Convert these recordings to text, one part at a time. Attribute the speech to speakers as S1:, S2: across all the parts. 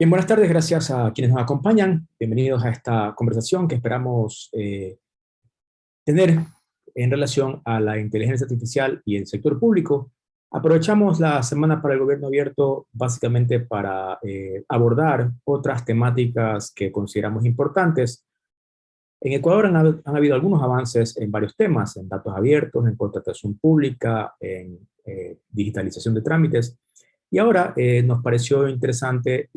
S1: Bien, buenas tardes, gracias a quienes nos acompañan. Bienvenidos a esta conversación que esperamos tener en relación a la inteligencia artificial y el sector público. Aprovechamos la Semana para el Gobierno Abierto básicamente para abordar otras temáticas que consideramos importantes. En Ecuador han habido algunos avances en varios temas, en datos abiertos, en contratación pública, en digitalización de trámites. Y ahora nos pareció interesante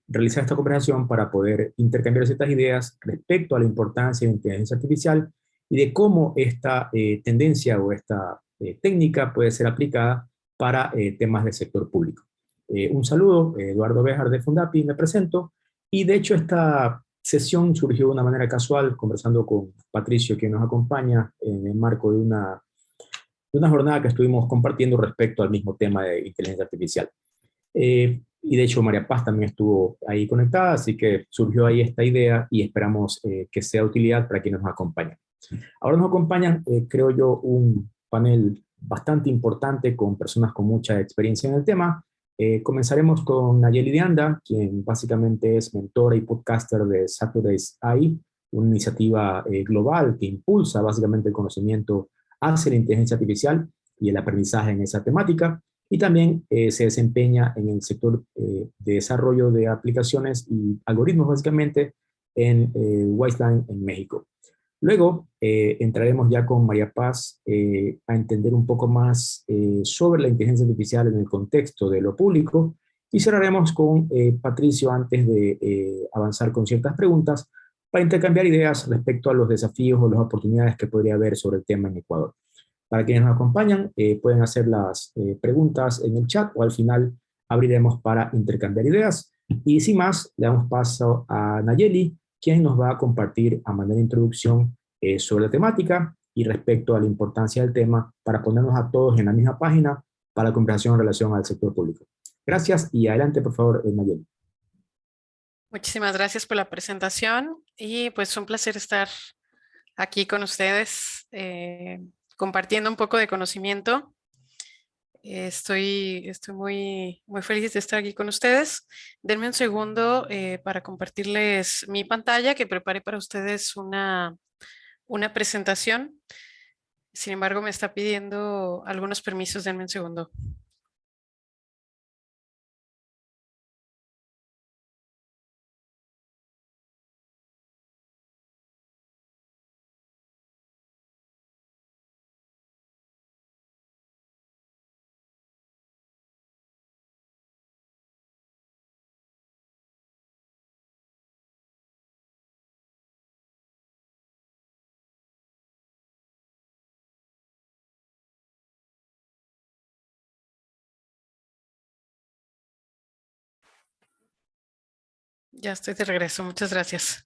S1: realizar esta conversación para poder intercambiar ciertas ideas respecto a la importancia de la inteligencia artificial y de cómo esta tendencia o esta técnica puede ser aplicada para temas del sector público. Un saludo, Eduardo Béjar de Fundapi, me presento. Y de hecho esta sesión surgió de una manera casual, conversando con Patricio, quien nos acompaña en el marco de una jornada que estuvimos compartiendo respecto al mismo tema de inteligencia artificial. Y de hecho María Paz también estuvo ahí conectada, así que surgió ahí esta idea y esperamos que sea de utilidad para quienes nos acompañan. Ahora nos acompañan, creo yo, un panel bastante importante con personas con mucha experiencia en el tema. Comenzaremos con Nayeli de Anda, quien básicamente es mentora y podcaster de Saturdays AI, una iniciativa global que impulsa básicamente el conocimiento hacia la inteligencia artificial y el aprendizaje en esa temática, y también se desempeña en el sector de desarrollo de aplicaciones y algoritmos básicamente en Wiseline en México. Luego entraremos ya con María Paz a entender un poco más sobre la inteligencia artificial en el contexto de lo público, y cerraremos con Patricio antes de avanzar con ciertas preguntas para intercambiar ideas respecto a los desafíos o las oportunidades que podría haber sobre el tema en Ecuador. Para quienes nos acompañan, pueden hacer las preguntas en el chat o al final abriremos para intercambiar ideas. Y sin más, le damos paso a Nayeli, quien nos va a compartir a manera de introducción sobre la temática y respecto a la importancia del tema para ponernos a todos en la misma página para la conversación en relación al sector público. Gracias y adelante, por favor, Nayeli.
S2: Muchísimas gracias por la presentación y pues un placer estar aquí con ustedes compartiendo un poco de conocimiento. Estoy muy feliz de estar aquí con ustedes. Denme un segundo para compartirles mi pantalla, que preparé para ustedes una presentación. Sin embargo, me está pidiendo algunos permisos. Denme un segundo. Ya estoy de regreso. Muchas gracias.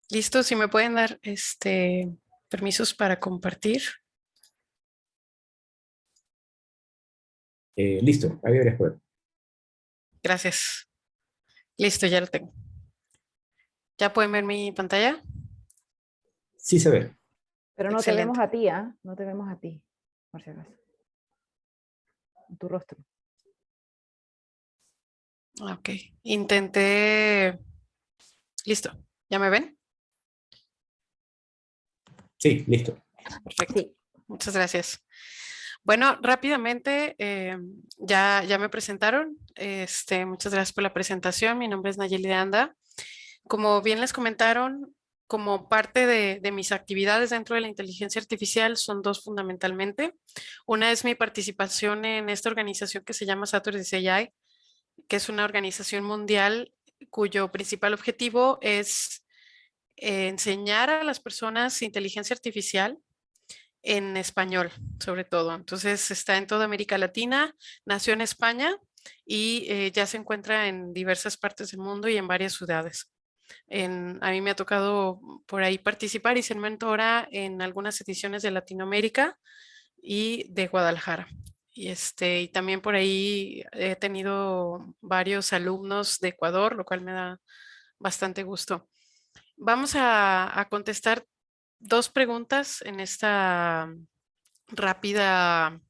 S2: Listo, si me pueden dar permisos para compartir.
S1: Listo, ahí deberías poder.
S2: Gracias. Listo, ya lo tengo. ¿Ya pueden ver mi pantalla?
S1: Sí se ve.
S3: Pero no te
S2: Excelente.
S3: vemos a ti, ¿ah? No te vemos a ti, por si acaso. Tu rostro.
S2: Ok, intenté. Listo, ¿ya me ven?
S1: Sí, listo.
S2: Perfecto,
S3: Sí.
S2: muchas gracias. Bueno, rápidamente, ya me presentaron. Muchas gracias por la presentación. Mi nombre es Nayeli de Anda. Como bien les comentaron, como parte de mis actividades dentro de la inteligencia artificial son dos fundamentalmente. Una es mi participación en esta organización que se llama Saturdays AI, que es una organización mundial cuyo principal objetivo es enseñar a las personas inteligencia artificial en español, sobre todo. Entonces está en toda América Latina, nació en España y ya se encuentra en diversas partes del mundo y en varias ciudades. A mí me ha tocado por ahí participar y ser mentora en algunas ediciones de Latinoamérica y de Guadalajara. Y también por ahí he tenido varios alumnos de Ecuador, lo cual me da bastante gusto. Vamos a contestar 2 preguntas en esta rápida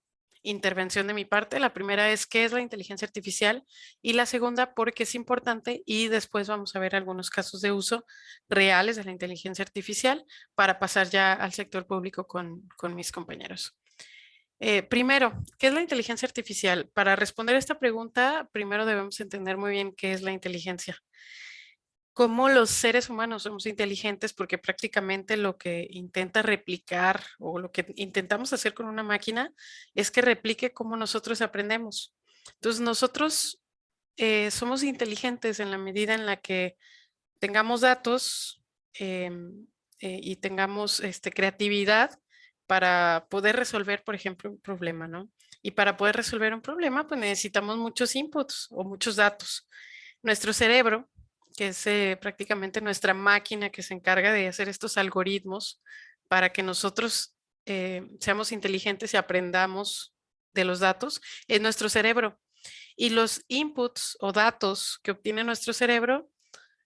S2: intervención de mi parte. La primera es ¿qué es la inteligencia artificial? Y la segunda, ¿por qué es importante? Y después vamos a ver algunos casos de uso reales de la inteligencia artificial para pasar ya al sector público con mis compañeros. Primero, ¿qué es la inteligencia artificial? Para responder a esta pregunta, primero debemos entender muy bien qué es la inteligencia. Cómo los seres humanos somos inteligentes porque prácticamente lo que intenta replicar o lo que intentamos hacer con una máquina es que replique cómo nosotros aprendemos. Entonces, nosotros somos inteligentes en la medida en la que tengamos datos y tengamos creatividad para poder resolver, por ejemplo, un problema, ¿no? Y para poder resolver un problema, pues necesitamos muchos inputs o muchos datos. Nuestro cerebro, que es prácticamente nuestra máquina que se encarga de hacer estos algoritmos para que nosotros seamos inteligentes y aprendamos de los datos, es nuestro cerebro. Y los inputs o datos que obtiene nuestro cerebro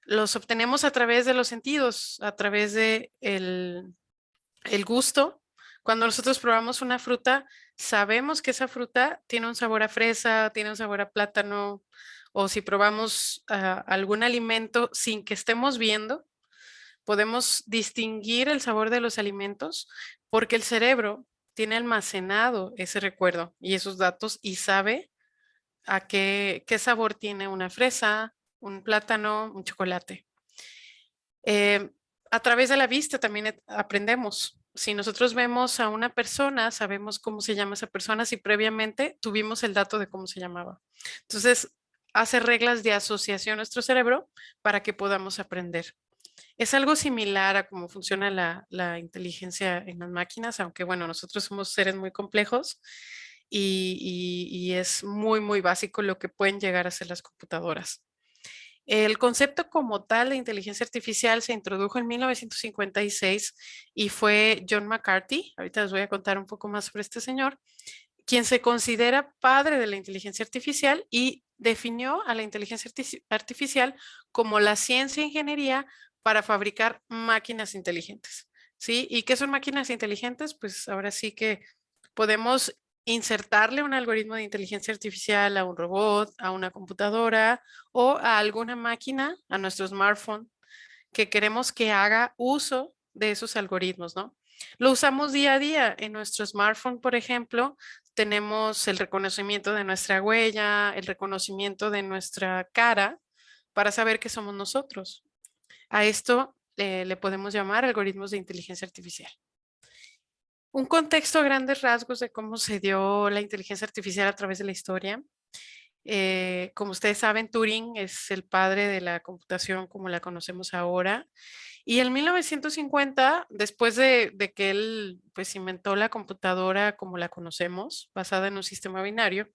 S2: los obtenemos a través de los sentidos, a través de el gusto. Cuando nosotros probamos una fruta, sabemos que esa fruta tiene un sabor a fresa, tiene un sabor a plátano, o si probamos algún alimento sin que estemos viendo, podemos distinguir el sabor de los alimentos porque el cerebro tiene almacenado ese recuerdo y esos datos y sabe a qué sabor tiene una fresa, un plátano, un chocolate. Eh, a través de la vista también aprendemos. Si nosotros vemos a una persona, sabemos cómo se llama esa persona si previamente tuvimos el dato de cómo se llamaba. Entonces, hace reglas de asociación a nuestro cerebro para que podamos aprender. Es algo similar a cómo funciona la inteligencia en las máquinas, aunque bueno, nosotros somos seres muy complejos y es muy, muy básico lo que pueden llegar a ser las computadoras. El concepto como tal de inteligencia artificial se introdujo en 1956 y fue John McCarthy, ahorita les voy a contar un poco más sobre este señor, quien se considera padre de la inteligencia artificial y definió a la inteligencia artificial como la ciencia e ingeniería para fabricar máquinas inteligentes. ¿Sí? ¿Y qué son máquinas inteligentes? Pues ahora sí que podemos insertarle un algoritmo de inteligencia artificial a un robot, a una computadora o a alguna máquina, a nuestro smartphone, que queremos que haga uso de esos algoritmos, ¿no? Lo usamos día a día. En nuestro smartphone, por ejemplo, tenemos el reconocimiento de nuestra huella, el reconocimiento de nuestra cara para saber que somos nosotros. A esto le podemos llamar algoritmos de inteligencia artificial. Un contexto a grandes rasgos de cómo se dio la inteligencia artificial a través de la historia. Como ustedes saben, Turing es el padre de la computación como la conocemos ahora. Y en 1950, después de que él pues inventó la computadora como la conocemos, basada en un sistema binario,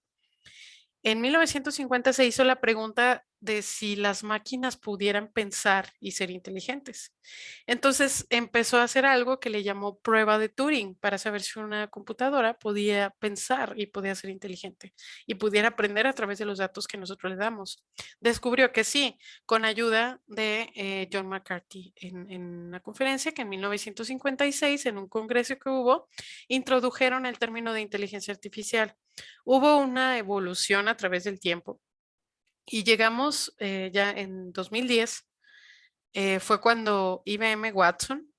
S2: en 1950 se hizo la pregunta de si las máquinas pudieran pensar y ser inteligentes. Entonces empezó a hacer algo que le llamó prueba de Turing para saber si una computadora podía pensar y podía ser inteligente y pudiera aprender a través de los datos que nosotros le damos. Descubrió que sí, con ayuda de John McCarthy en una conferencia que en 1956, en un congreso que hubo, introdujeron el término de inteligencia artificial. Hubo una evolución a través del tiempo y llegamos ya en 2010, fue cuando IBM Watson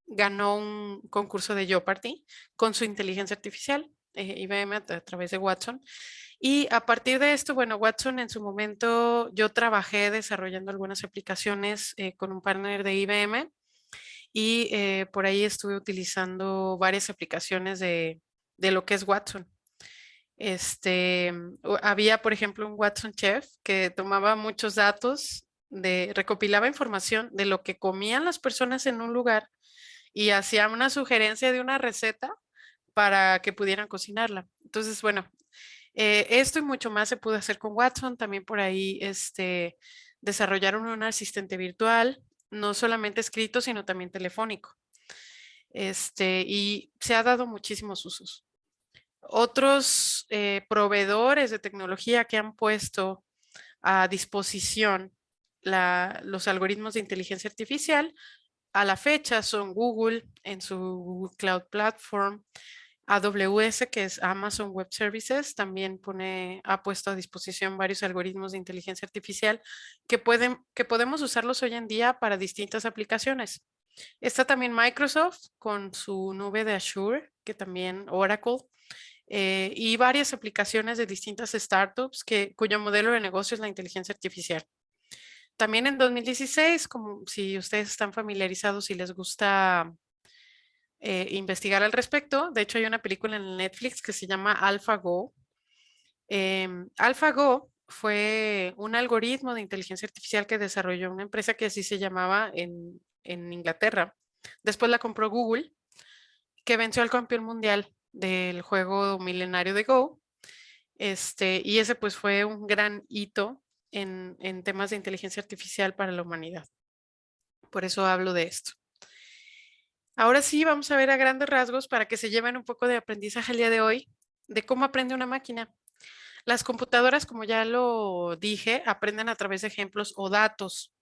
S2: ganó un concurso de Jeopardy con su inteligencia artificial, IBM a través de Watson. Y a partir de esto, bueno, Watson en su momento yo trabajé desarrollando algunas aplicaciones con un partner de IBM y por ahí estuve utilizando varias aplicaciones de lo que es Watson. Había, por ejemplo, un Watson Chef que tomaba muchos datos, recopilaba información de lo que comían las personas en un lugar y hacía una sugerencia de una receta para que pudieran cocinarla. Entonces, bueno, esto y mucho más se pudo hacer con Watson. También por ahí desarrollaron un asistente virtual, no solamente escrito, sino también telefónico. Y se ha dado muchísimos usos. Otros proveedores de tecnología que han puesto a disposición los algoritmos de inteligencia artificial. A la fecha son Google en su Google Cloud Platform, AWS, que es Amazon Web Services, también ha puesto a disposición varios algoritmos de inteligencia artificial que podemos usarlos hoy en día para distintas aplicaciones. Está también Microsoft con su nube de Azure, que también Oracle, y varias aplicaciones de distintas startups cuyo modelo de negocio es la inteligencia artificial. También en 2016, como si ustedes están familiarizados y les gusta investigar al respecto, de hecho hay una película en Netflix que se llama AlphaGo. AlphaGo fue un algoritmo de inteligencia artificial que desarrolló una empresa que así se llamaba en Inglaterra. Después la compró Google, que venció al campeón mundial del juego milenario de Go. Y ese pues fue un gran hito en temas de inteligencia artificial para la humanidad. Por eso hablo de esto. Ahora sí, vamos a ver a grandes rasgos para que se lleven un poco de aprendizaje el día de hoy de cómo aprende una máquina. Las computadoras, como ya lo dije, aprenden a través de ejemplos o datos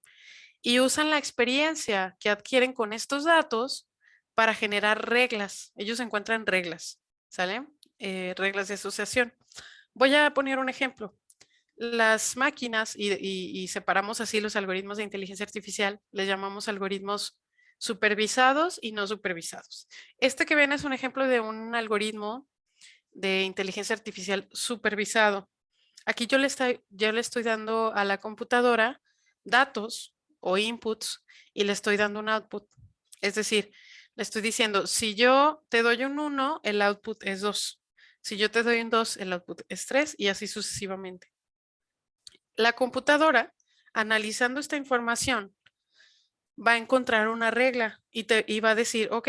S2: y usan la experiencia que adquieren con estos datos para generar reglas. Ellos encuentran reglas, ¿sale? Reglas de asociación. Voy a poner un ejemplo. Las máquinas, y separamos así los algoritmos de inteligencia artificial, les llamamos algoritmos supervisados y no supervisados. Este que ven es un ejemplo de un algoritmo de inteligencia artificial supervisado. Aquí yo le estoy dando a la computadora datos o inputs y le estoy dando un output. Es decir, le estoy diciendo, si yo te doy un 1, el output es 2. Si yo te doy un 2, el output es 3 y así sucesivamente. La computadora, analizando esta información, va a encontrar una regla y va a decir, ok,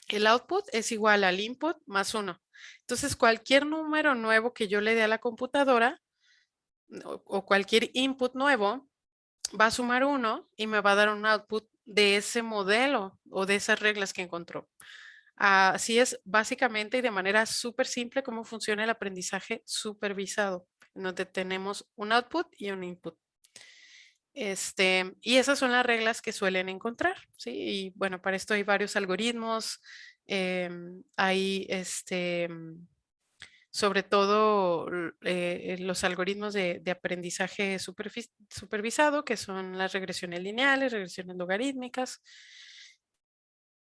S2: el output es igual al input más 1. Entonces, cualquier número nuevo que yo le dé a la computadora o cualquier input nuevo va a sumar 1 y me va a dar un output de ese modelo o de esas reglas que encontró. Así es básicamente y de manera súper simple cómo funciona el aprendizaje supervisado, en donde tenemos un output y un input. Y esas son las reglas que suelen encontrar, ¿sí? Y bueno, para esto hay varios algoritmos. Hay sobre todo los algoritmos de aprendizaje supervisado, que son las regresiones lineales, regresiones logarítmicas.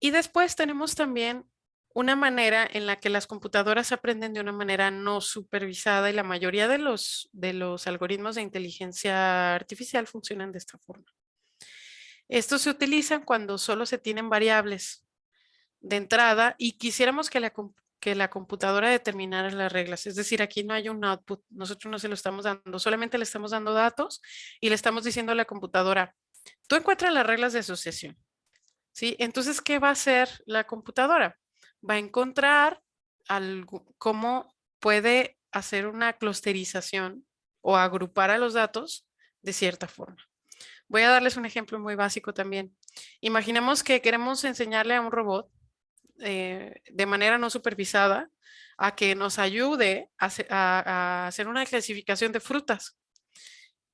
S2: Y después tenemos también una manera en la que las computadoras aprenden de una manera no supervisada y la mayoría de los algoritmos de inteligencia artificial funcionan de esta forma. Estos se utilizan cuando solo se tienen variables de entrada y quisiéramos que la computadora determinara las reglas. Es decir, aquí no hay un output, nosotros no se lo estamos dando, solamente le estamos dando datos y le estamos diciendo a la computadora, tú encuentras las reglas de asociación. ¿Sí? Entonces, ¿qué va a hacer la computadora? Va a encontrar cómo puede hacer una clusterización o agrupar a los datos de cierta forma. Voy a darles un ejemplo muy básico también. Imaginemos que queremos enseñarle a un robot de manera no supervisada a que nos ayude a hacer una clasificación de frutas.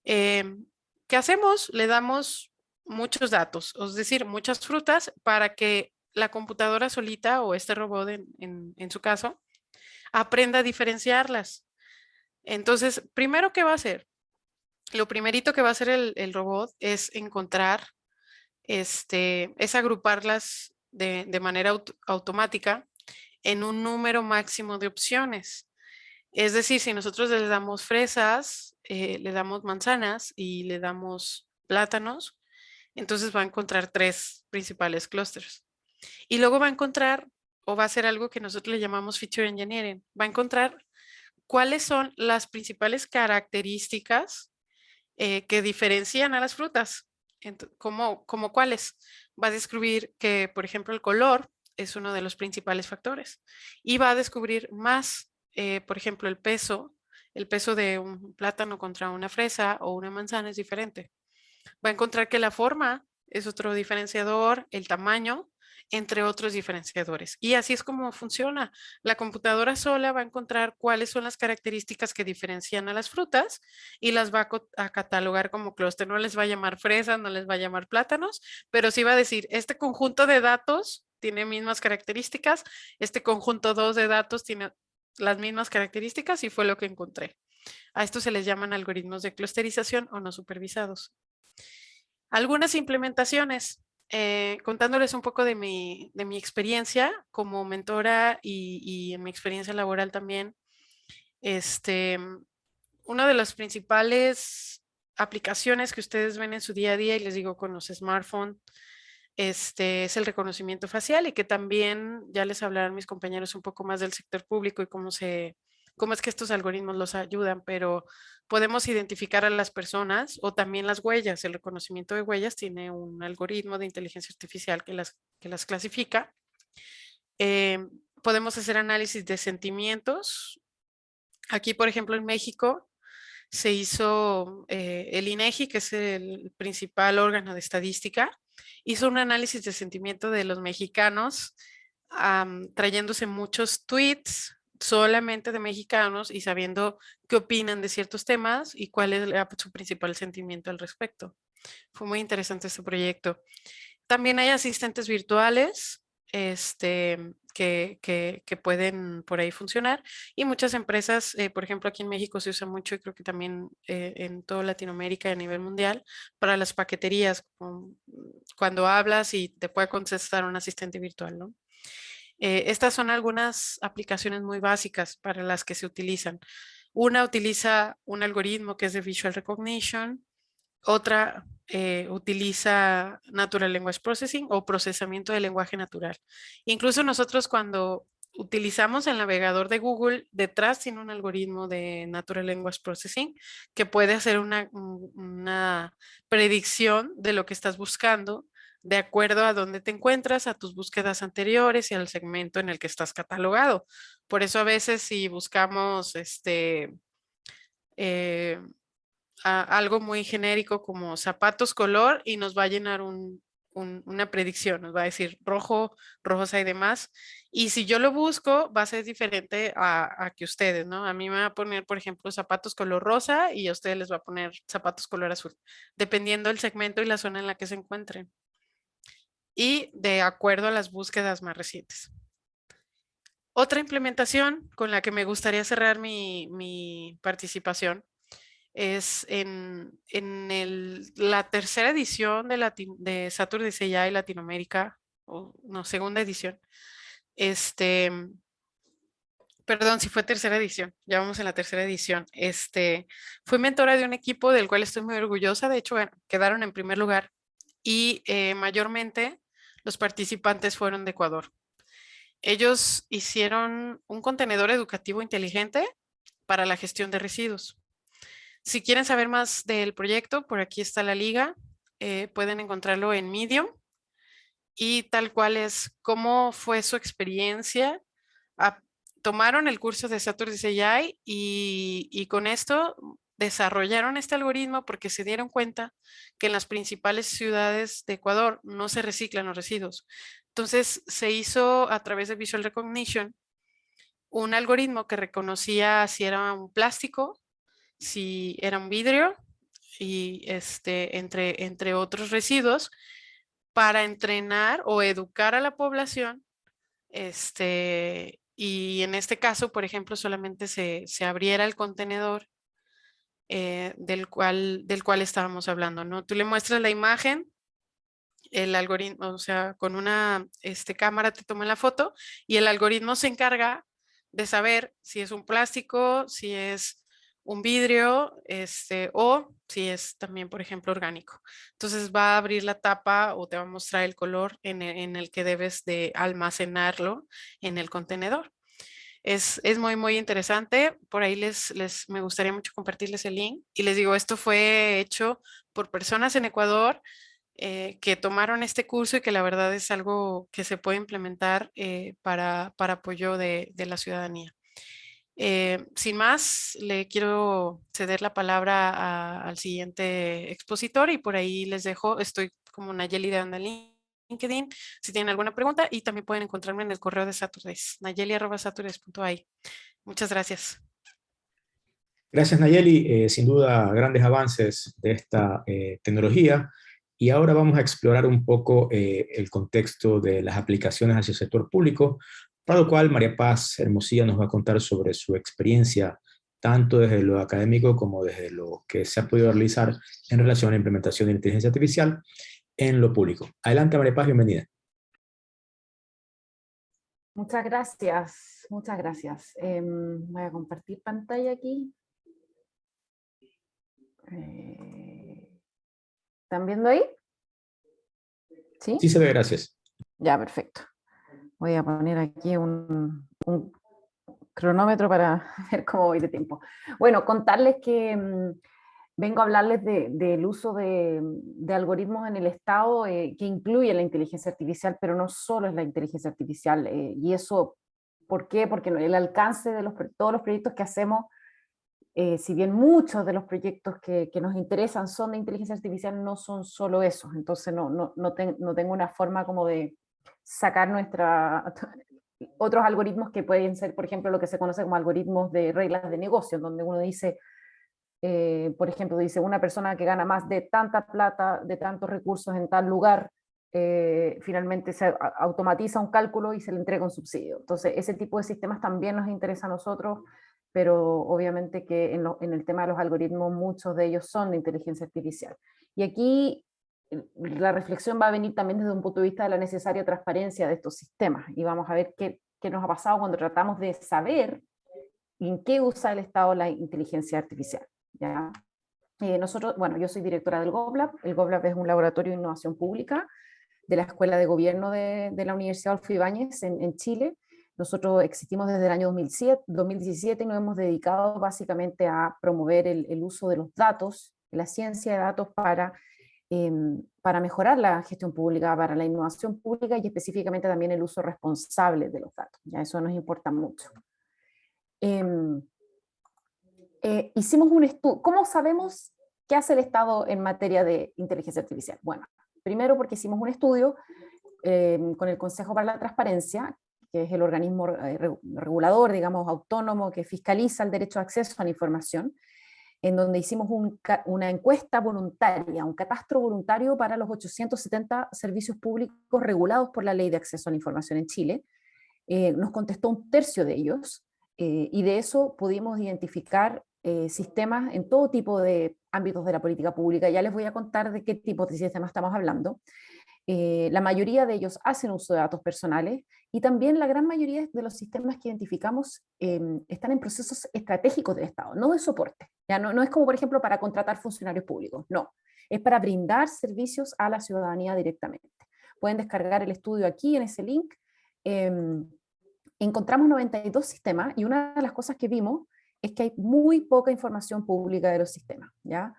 S2: ¿Qué hacemos? Le damos muchos datos, es decir, muchas frutas para que la computadora solita o este robot en su caso aprenda a diferenciarlas. Entonces, primero, ¿qué va a hacer? Lo primerito que va a hacer el robot es encontrar, es agruparlas de manera automática en un número máximo de opciones. Es decir, si nosotros le damos fresas, le damos manzanas y le damos plátanos, entonces va a encontrar 3 principales clústeres. Y luego va a encontrar, o va a hacer algo que nosotros le llamamos feature engineering, va a encontrar cuáles son las principales características que diferencian a las frutas. ¿Cómo cuáles? Va a descubrir que, por ejemplo, el color es uno de los principales factores. Y va a descubrir más, por ejemplo, el peso de un plátano contra una fresa o una manzana es diferente. Va a encontrar que la forma es otro diferenciador, el tamaño entre otros diferenciadores. Y así es como funciona. La computadora sola va a encontrar cuáles son las características que diferencian a las frutas y las va a catalogar como clúster. No les va a llamar fresas, no les va a llamar plátanos, pero sí va a decir, este conjunto de datos tiene mismas características, este conjunto 2 de datos tiene las mismas características y fue lo que encontré. A esto se les llaman algoritmos de clusterización o no supervisados. Algunas implementaciones, contándoles un poco de mi experiencia como mentora y en mi experiencia laboral también. Una de las principales aplicaciones que ustedes ven en su día a día, y les digo con los smartphones, es el reconocimiento facial, y que también ya les hablarán mis compañeros un poco más del sector público y cómo es que estos algoritmos los ayudan, pero podemos identificar a las personas o también las huellas. El reconocimiento de huellas tiene un algoritmo de inteligencia artificial que las clasifica. Podemos hacer análisis de sentimientos. Aquí, por ejemplo, en México se hizo el INEGI, que es el principal órgano de estadística, hizo un análisis de sentimiento de los mexicanos, trayéndose muchos tweets solamente de mexicanos y sabiendo qué opinan de ciertos temas y cuál es su principal sentimiento al respecto. Fue muy interesante este proyecto. También hay asistentes virtuales que pueden por ahí funcionar, y muchas empresas, por ejemplo, aquí en México se usa mucho, y creo que también en toda Latinoamérica y a nivel mundial, para las paqueterías, cuando hablas y te puede contestar un asistente virtual, ¿no? Estas son algunas aplicaciones muy básicas para las que se utilizan. Una utiliza un algoritmo que es de Visual Recognition, otra utiliza Natural Language Processing o procesamiento de lenguaje natural. Incluso nosotros cuando utilizamos el navegador de Google, detrás tiene un algoritmo de Natural Language Processing que puede hacer una predicción de lo que estás buscando de acuerdo a dónde te encuentras, a tus búsquedas anteriores y al segmento en el que estás catalogado. Por eso a veces si buscamos eh, algo muy genérico como zapatos color, y nos va a llenar una predicción, nos va a decir rojo, rojos hay de más. Y si yo lo busco, va a ser diferente a que ustedes, ¿no? A mí me va a poner, por ejemplo, zapatos color rosa, y a ustedes les va a poner zapatos color azul, dependiendo del segmento y la zona en la que se encuentren. Y de acuerdo a las búsquedas más recientes. Otra implementación con la que me gustaría cerrar mi participación es en la tercera edición de Saturday AI Latinoamérica, o no, segunda edición. Perdón, si fue tercera edición, ya vamos en la tercera edición. Fui mentora de un equipo del cual estoy muy orgullosa. De hecho, bueno, quedaron en primer lugar, y mayormente los participantes fueron de Ecuador. Ellos hicieron un contenedor educativo inteligente para la gestión de residuos. Si quieren saber más del proyecto, por aquí está la liga. Pueden encontrarlo en Medium, y tal cual es cómo fue su experiencia. Tomaron el curso de Saturday AI y con esto desarrollaron este algoritmo porque se dieron cuenta que en las principales ciudades de Ecuador no se reciclan los residuos. Entonces se hizo a través de Visual Recognition un algoritmo que reconocía si era un plástico, si era un vidrio y entre otros residuos, para entrenar o educar a la población. Y en este caso, por ejemplo, solamente se abriera el contenedor del cual estábamos hablando, ¿no? Tú le muestras la imagen, el algoritmo, o sea, con una cámara te toma la foto, y el algoritmo se encarga de saber si es un plástico, si es un vidrio, o si es también, por ejemplo, orgánico. Entonces va a abrir la tapa o te va a mostrar el color en el que debes de almacenarlo en el contenedor. Es muy, muy interesante. Por ahí me gustaría mucho compartirles el link. Y les digo, esto fue hecho por personas en Ecuador que tomaron este curso, y que la verdad es algo que se puede implementar para apoyo de la ciudadanía. Sin más, le quiero ceder la palabra al siguiente expositor, y por ahí les dejo, estoy como Nayeli de Andalín. LinkedIn si tienen alguna pregunta, y también pueden encontrarme en el correo de Saturdays, nayeli@saturdays.ai. Muchas gracias.
S1: Gracias, Nayeli. Sin duda, grandes avances de esta tecnología. Y ahora vamos a explorar un poco el contexto de las aplicaciones hacia el sector público, para lo cual María Paz Hermosilla nos va a contar sobre su experiencia, tanto desde lo académico como desde lo que se ha podido realizar en relación a la implementación de la inteligencia artificial en lo público. Adelante, María Paz, bienvenida.
S3: Muchas gracias, muchas gracias. Voy a compartir pantalla aquí. ¿Están viendo ahí? ¿Sí?
S1: Sí se ve, gracias.
S3: Ya, perfecto. Voy a poner aquí un cronómetro para ver cómo voy de tiempo. Bueno, contarles que vengo a hablarles del uso de algoritmos en el Estado que incluye la inteligencia artificial, pero no solo es la inteligencia artificial. Y eso, ¿por qué? Porque el alcance de todos los proyectos que hacemos, si bien muchos de los proyectos que nos interesan son de inteligencia artificial, no son solo esos. Entonces no tengo una forma como de sacar otros algoritmos que pueden ser, por ejemplo, lo que se conoce como algoritmos de reglas de negocio, donde uno dice, por ejemplo, dice una persona que gana más de tanta plata, de tantos recursos en tal lugar, finalmente se automatiza un cálculo y se le entrega un subsidio. Entonces, ese tipo de sistemas también nos interesa a nosotros, pero obviamente que en el tema de los algoritmos muchos de ellos son de inteligencia artificial. Y aquí la reflexión va a venir también desde un punto de vista de la necesaria transparencia de estos sistemas, y vamos a ver qué nos ha pasado cuando tratamos de saber en qué usa el Estado la inteligencia artificial. ¿Ya? Nosotros, bueno, yo soy directora del GovLab. El GovLab es un laboratorio de innovación pública de la Escuela de Gobierno de la Universidad Adolfo Ibáñez en Chile. Nosotros existimos desde el año 2017 y nos hemos dedicado básicamente a promover el uso de los datos, la ciencia de datos para mejorar la gestión pública, para la innovación pública y específicamente también el uso responsable de los datos. Ya eso nos importa mucho. Hicimos un estudio. ¿Cómo sabemos qué hace el Estado en materia de inteligencia artificial? Bueno, primero porque hicimos un estudio con el Consejo para la Transparencia, que es el organismo regulador, digamos, autónomo, que fiscaliza el derecho de acceso a la información, en donde hicimos una encuesta voluntaria, un catastro voluntario para los 870 servicios públicos regulados por la Ley de Acceso a la Información en Chile. Nos contestó un tercio de ellos, y de eso pudimos identificar sistemas en todo tipo de ámbitos de la política pública. Ya les voy a contar de qué tipo de sistemas estamos hablando. La mayoría de ellos hacen uso de datos personales, y también la gran mayoría de los sistemas que identificamos están en procesos estratégicos del Estado, no de soporte. Ya no es como, por ejemplo, para contratar funcionarios públicos, no. Es para brindar servicios a la ciudadanía directamente. Pueden descargar el estudio aquí en ese link. Encontramos 92 sistemas, y una de las cosas que vimos es que hay muy poca información pública de los sistemas, ¿ya?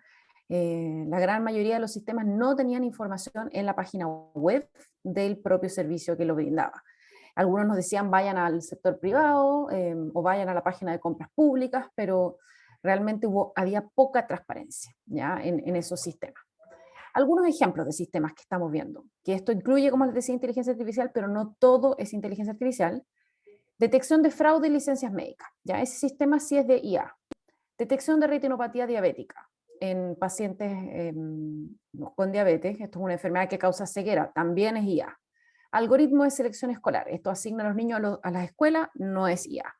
S3: La gran mayoría de los sistemas no tenían información en la página web del propio servicio que lo brindaba. Algunos nos decían vayan al sector privado o vayan a la página de compras públicas, pero realmente había poca transparencia, ¿ya? en esos sistemas. Algunos ejemplos de sistemas que estamos viendo, que esto incluye, como les decía, inteligencia artificial, pero no todo es inteligencia artificial. Detección de fraude y licencias médicas, ¿ya? Ese sistema sí es de IA. Detección de retinopatía diabética en pacientes con diabetes, esto es una enfermedad que causa ceguera, también es IA. Algoritmo de selección escolar, esto asigna a los niños a las escuelas, no es IA.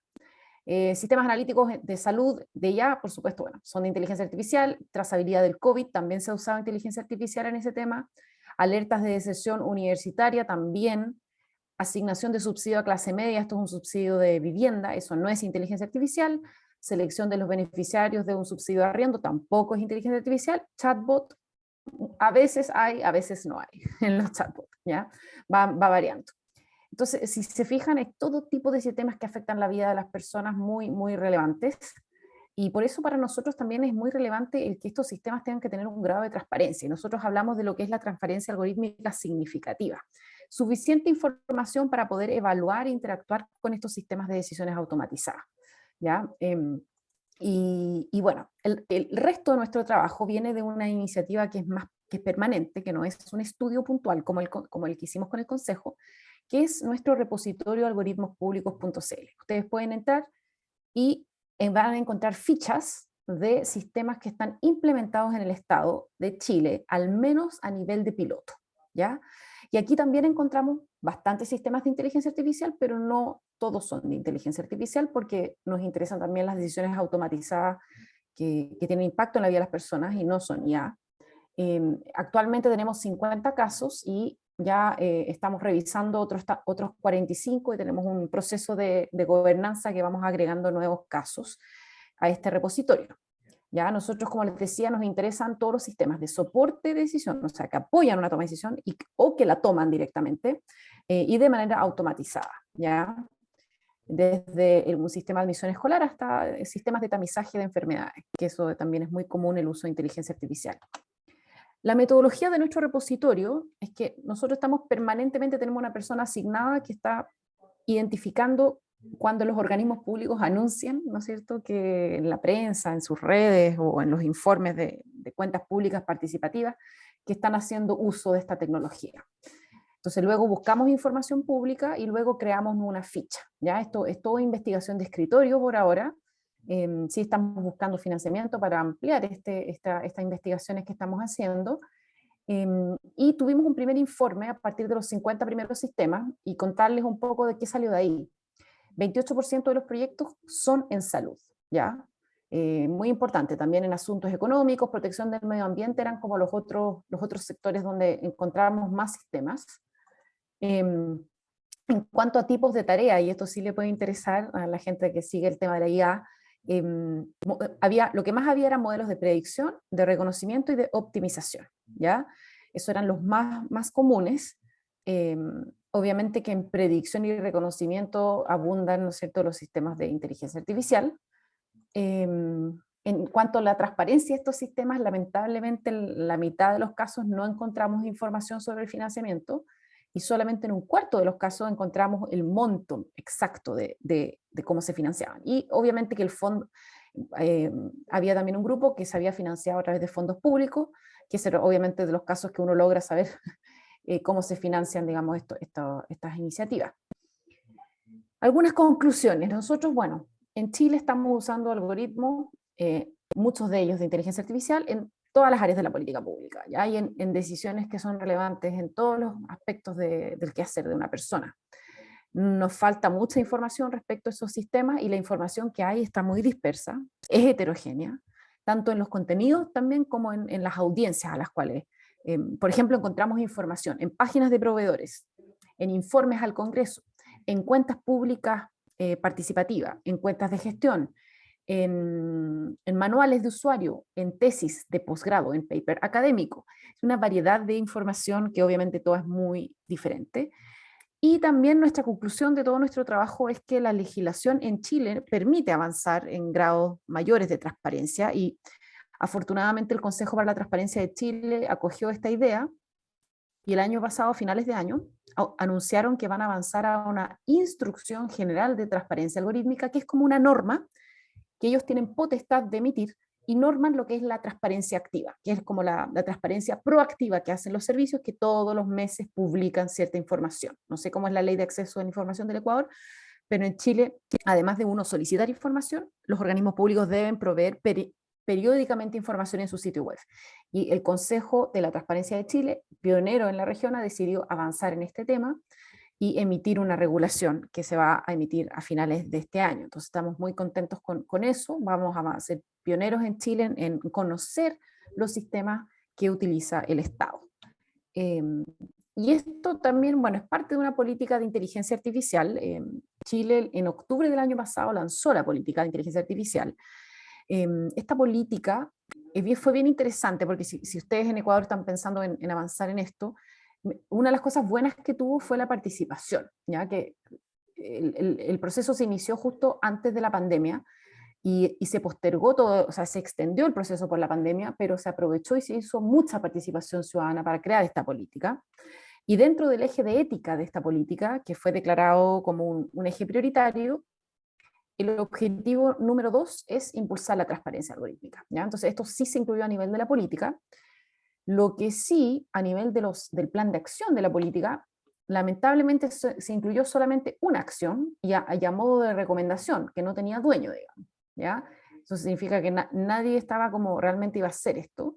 S3: Sistemas analíticos de salud de IA, por supuesto, bueno, son de inteligencia artificial. Trazabilidad del COVID, también se ha usado inteligencia artificial en ese tema. Alertas de deserción universitaria, también. Asignación de subsidio a clase media, esto es un subsidio de vivienda, eso no es inteligencia artificial. Selección de los beneficiarios de un subsidio de arriendo, tampoco es inteligencia artificial. Chatbot, a veces hay, a veces no hay en los chatbots, ¿ya? Va variando. Entonces, si se fijan, es todo tipo de sistemas que afectan la vida de las personas muy, muy relevantes. Y por eso para nosotros también es muy relevante el que estos sistemas tengan que tener un grado de transparencia. Y nosotros hablamos de lo que es la transparencia algorítmica significativa. Suficiente información para poder evaluar e interactuar con estos sistemas de decisiones automatizadas, ¿ya? Y bueno, el resto de nuestro trabajo viene de una iniciativa que es más que es permanente, que no es un estudio puntual como el que hicimos con el Consejo, que es nuestro repositorio algoritmospúblicos.cl. Ustedes pueden entrar y van a encontrar fichas de sistemas que están implementados en el Estado de Chile, al menos a nivel de piloto, ¿ya? Y aquí también encontramos bastantes sistemas de inteligencia artificial, pero no todos son de inteligencia artificial, porque nos interesan también las decisiones automatizadas que tienen impacto en la vida de las personas y no son IA. Actualmente tenemos 50 casos y ya estamos revisando otros 45 y tenemos un proceso de gobernanza que vamos agregando nuevos casos a este repositorio. Ya nosotros, como les decía, nos interesan todos los sistemas de soporte de decisión, o sea, que apoyan una toma de decisión o que la toman directamente y de manera automatizada, ¿ya? Desde un sistema de admisión escolar hasta sistemas de tamizaje de enfermedades, que eso también es muy común el uso de inteligencia artificial. La metodología de nuestro repositorio es que nosotros estamos permanentemente, tenemos una persona asignada que está identificando cuando los organismos públicos anuncian, ¿no es cierto?, que en la prensa, en sus redes o en los informes de cuentas públicas participativas, que están haciendo uso de esta tecnología. Entonces luego buscamos información pública y luego creamos una ficha. ¿Ya? Esto es toda investigación de escritorio por ahora. Sí estamos buscando financiamiento para ampliar estas investigaciones que estamos haciendo. Y tuvimos un primer informe a partir de los 50 primeros sistemas y contarles un poco de qué salió de ahí. 28% de los proyectos son en salud, ¿ya? Muy importante, también en asuntos económicos, protección del medio ambiente, eran como los otros sectores donde encontramos más sistemas. En cuanto a tipos de tarea, y esto sí le puede interesar a la gente que sigue el tema de la IA, lo que más había eran modelos de predicción, de reconocimiento y de optimización, ¿ya? Esos eran los más comunes. Obviamente que en predicción y reconocimiento abundan, ¿no es cierto?, los sistemas de inteligencia artificial. En cuanto a la transparencia de estos sistemas, lamentablemente en la mitad de los casos no encontramos información sobre el financiamiento y solamente en un cuarto de los casos encontramos el monto exacto de cómo se financiaban. Y obviamente que el fondo, había también un grupo que se había financiado a través de fondos públicos, que es obviamente de los casos que uno logra saber cómo se financian, digamos, estas iniciativas. Algunas conclusiones. Nosotros, bueno, en Chile estamos usando algoritmos, muchos de ellos de inteligencia artificial, en todas las áreas de la política pública, ¿ya? Y en decisiones que son relevantes en todos los aspectos del quehacer de una persona. Nos falta mucha información respecto a esos sistemas y la información que hay está muy dispersa, es heterogénea, tanto en los contenidos también como en las audiencias a las cuales, por ejemplo, encontramos información en páginas de proveedores, en informes al Congreso, en cuentas públicas participativas, en cuentas de gestión, en manuales de usuario, en tesis de posgrado, en paper académico. Es una variedad de información que obviamente toda es muy diferente. Y también nuestra conclusión de todo nuestro trabajo es que la legislación en Chile permite avanzar en grados mayores de transparencia y afortunadamente el Consejo para la Transparencia de Chile acogió esta idea y el año pasado, a finales de año, anunciaron que van a avanzar a una instrucción general de transparencia algorítmica, que es como una norma que ellos tienen potestad de emitir y norman lo que es la transparencia activa, que es como la transparencia proactiva que hacen los servicios, que todos los meses publican cierta información. No sé cómo es la ley de acceso a la información del Ecuador, pero en Chile, además de uno solicitar información, los organismos públicos deben proveer periódicamente información en su sitio web. Y el Consejo de la Transparencia de Chile, pionero en la región, ha decidido avanzar en este tema y emitir una regulación que se va a emitir a finales de este año. Entonces estamos muy contentos con eso, vamos a ser pioneros en Chile en conocer los sistemas que utiliza el Estado. Y esto también, bueno, es parte de una política de inteligencia artificial. Chile en octubre del año pasado lanzó la política de inteligencia artificial. Esta política fue bien interesante porque si ustedes en Ecuador están pensando en avanzar en esto, una de las cosas buenas que tuvo fue la participación, ya que el proceso se inició justo antes de la pandemia y se postergó todo, o sea, se extendió el proceso por la pandemia, pero se aprovechó y se hizo mucha participación ciudadana para crear esta política. Y dentro del eje de ética de esta política, que fue declarado como un eje prioritario, el objetivo número 2 es impulsar la transparencia algorítmica, ¿ya? Entonces esto sí se incluyó a nivel de la política. Lo que sí, a nivel del plan de acción de la política, lamentablemente se incluyó solamente una acción y a modo de recomendación, que no tenía dueño, digamos, ¿ya? Eso significa que nadie estaba como realmente iba a hacer esto.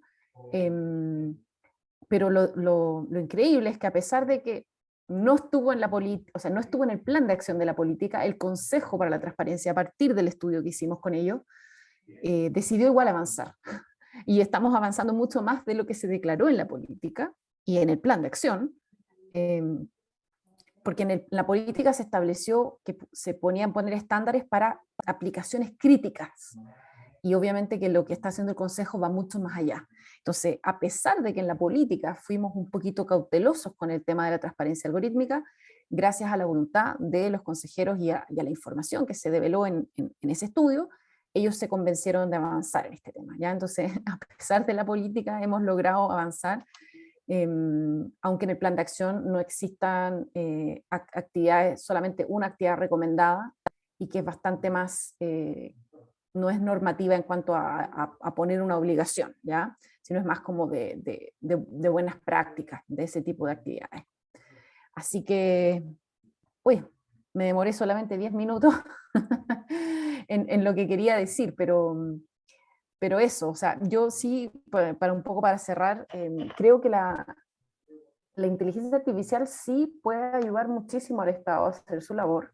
S3: Pero lo increíble es que a pesar de que no estuvo en la o sea, no estuvo en el plan de acción de la política, el Consejo para la Transparencia, a partir del estudio que hicimos con ellos, decidió igual avanzar. Y estamos avanzando mucho más de lo que se declaró en la política y en el plan de acción, porque en la política se estableció que se ponían poner estándares para aplicaciones críticas. Y obviamente que lo que está haciendo el Consejo va mucho más allá. Entonces, a pesar de que en la política fuimos un poquito cautelosos con el tema de la transparencia algorítmica, gracias a la voluntad de los consejeros y a la información que se develó en ese estudio, ellos se convencieron de avanzar en este tema, ¿ya? Entonces, a pesar de la política, hemos logrado avanzar, aunque en el plan de acción no existan actividades, solamente una actividad recomendada, y que es bastante más, no es normativa en cuanto a poner una obligación, ¿ya? Sino es más como de buenas prácticas de ese tipo de actividades. Así que, uy, me demoré solamente 10 minutos en lo que quería decir, pero eso, o sea, yo sí, para un poco para cerrar, creo que la inteligencia artificial sí puede ayudar muchísimo al Estado a hacer su labor,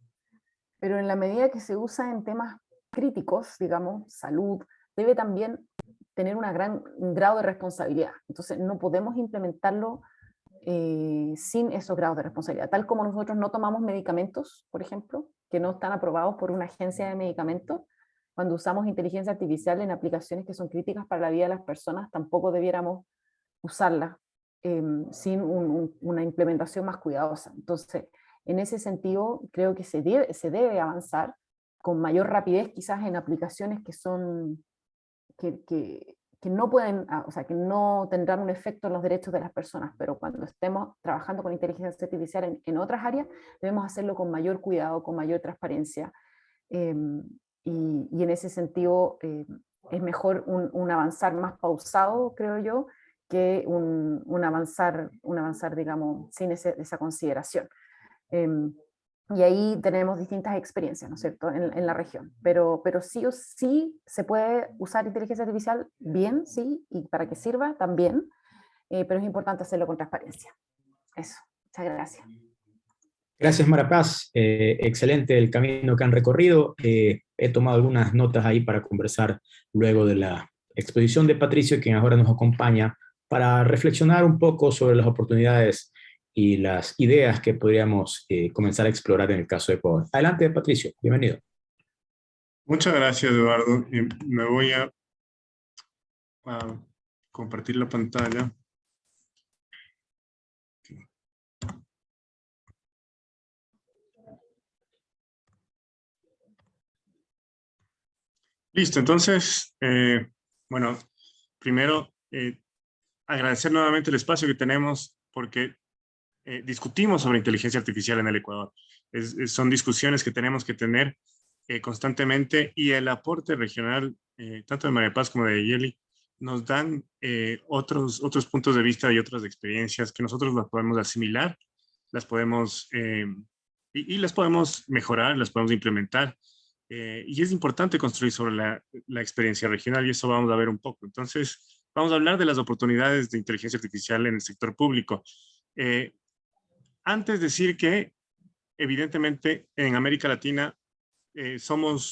S3: pero en la medida que se usa en temas críticos, digamos, salud, debe también tener un grado de responsabilidad. Entonces no podemos implementarlo sin esos grados de responsabilidad. Tal como nosotros no tomamos medicamentos, por ejemplo, que no están aprobados por una agencia de medicamentos, cuando usamos inteligencia artificial en aplicaciones que son críticas para la vida de las personas, tampoco debiéramos usarla sin una implementación más cuidadosa. Entonces, en ese sentido, creo que se debe avanzar con mayor rapidez quizás en aplicaciones que son, que no pueden, o sea, que no tendrán un efecto en los derechos de las personas, pero cuando estemos trabajando con inteligencia artificial en otras áreas, debemos hacerlo con mayor cuidado, con mayor transparencia, y en ese sentido es mejor un avanzar más pausado, creo yo, que un avanzar, digamos, sin esa consideración. Y ahí tenemos distintas experiencias, ¿no es cierto?, en la región. Pero sí o sí se puede usar inteligencia artificial bien, sí, y para que sirva también, pero es importante hacerlo con transparencia. Eso, muchas gracias.
S1: Gracias, Mara Paz. Excelente el camino que han recorrido. He tomado algunas notas ahí para conversar luego de la exposición de Patricio, quien ahora nos acompaña, para reflexionar un poco sobre las oportunidades y las ideas que podríamos comenzar a explorar en el caso de Ecuador. Adelante, Patricio. Bienvenido.
S4: Muchas gracias, Eduardo. Me voy a compartir la pantalla. Listo, entonces, bueno, primero agradecer nuevamente el espacio que tenemos porque discutimos sobre inteligencia artificial en el Ecuador. Son discusiones que tenemos que tener constantemente, y el aporte regional, tanto de María Paz como de Yeli, nos dan otros puntos de vista y otras experiencias que nosotros las podemos asimilar, las podemos, y las podemos mejorar, las podemos implementar. Y es importante construir sobre la experiencia regional, y eso vamos a ver un poco. Entonces, vamos a hablar de las oportunidades de inteligencia artificial en el sector público. Antes decir que, evidentemente, en América Latina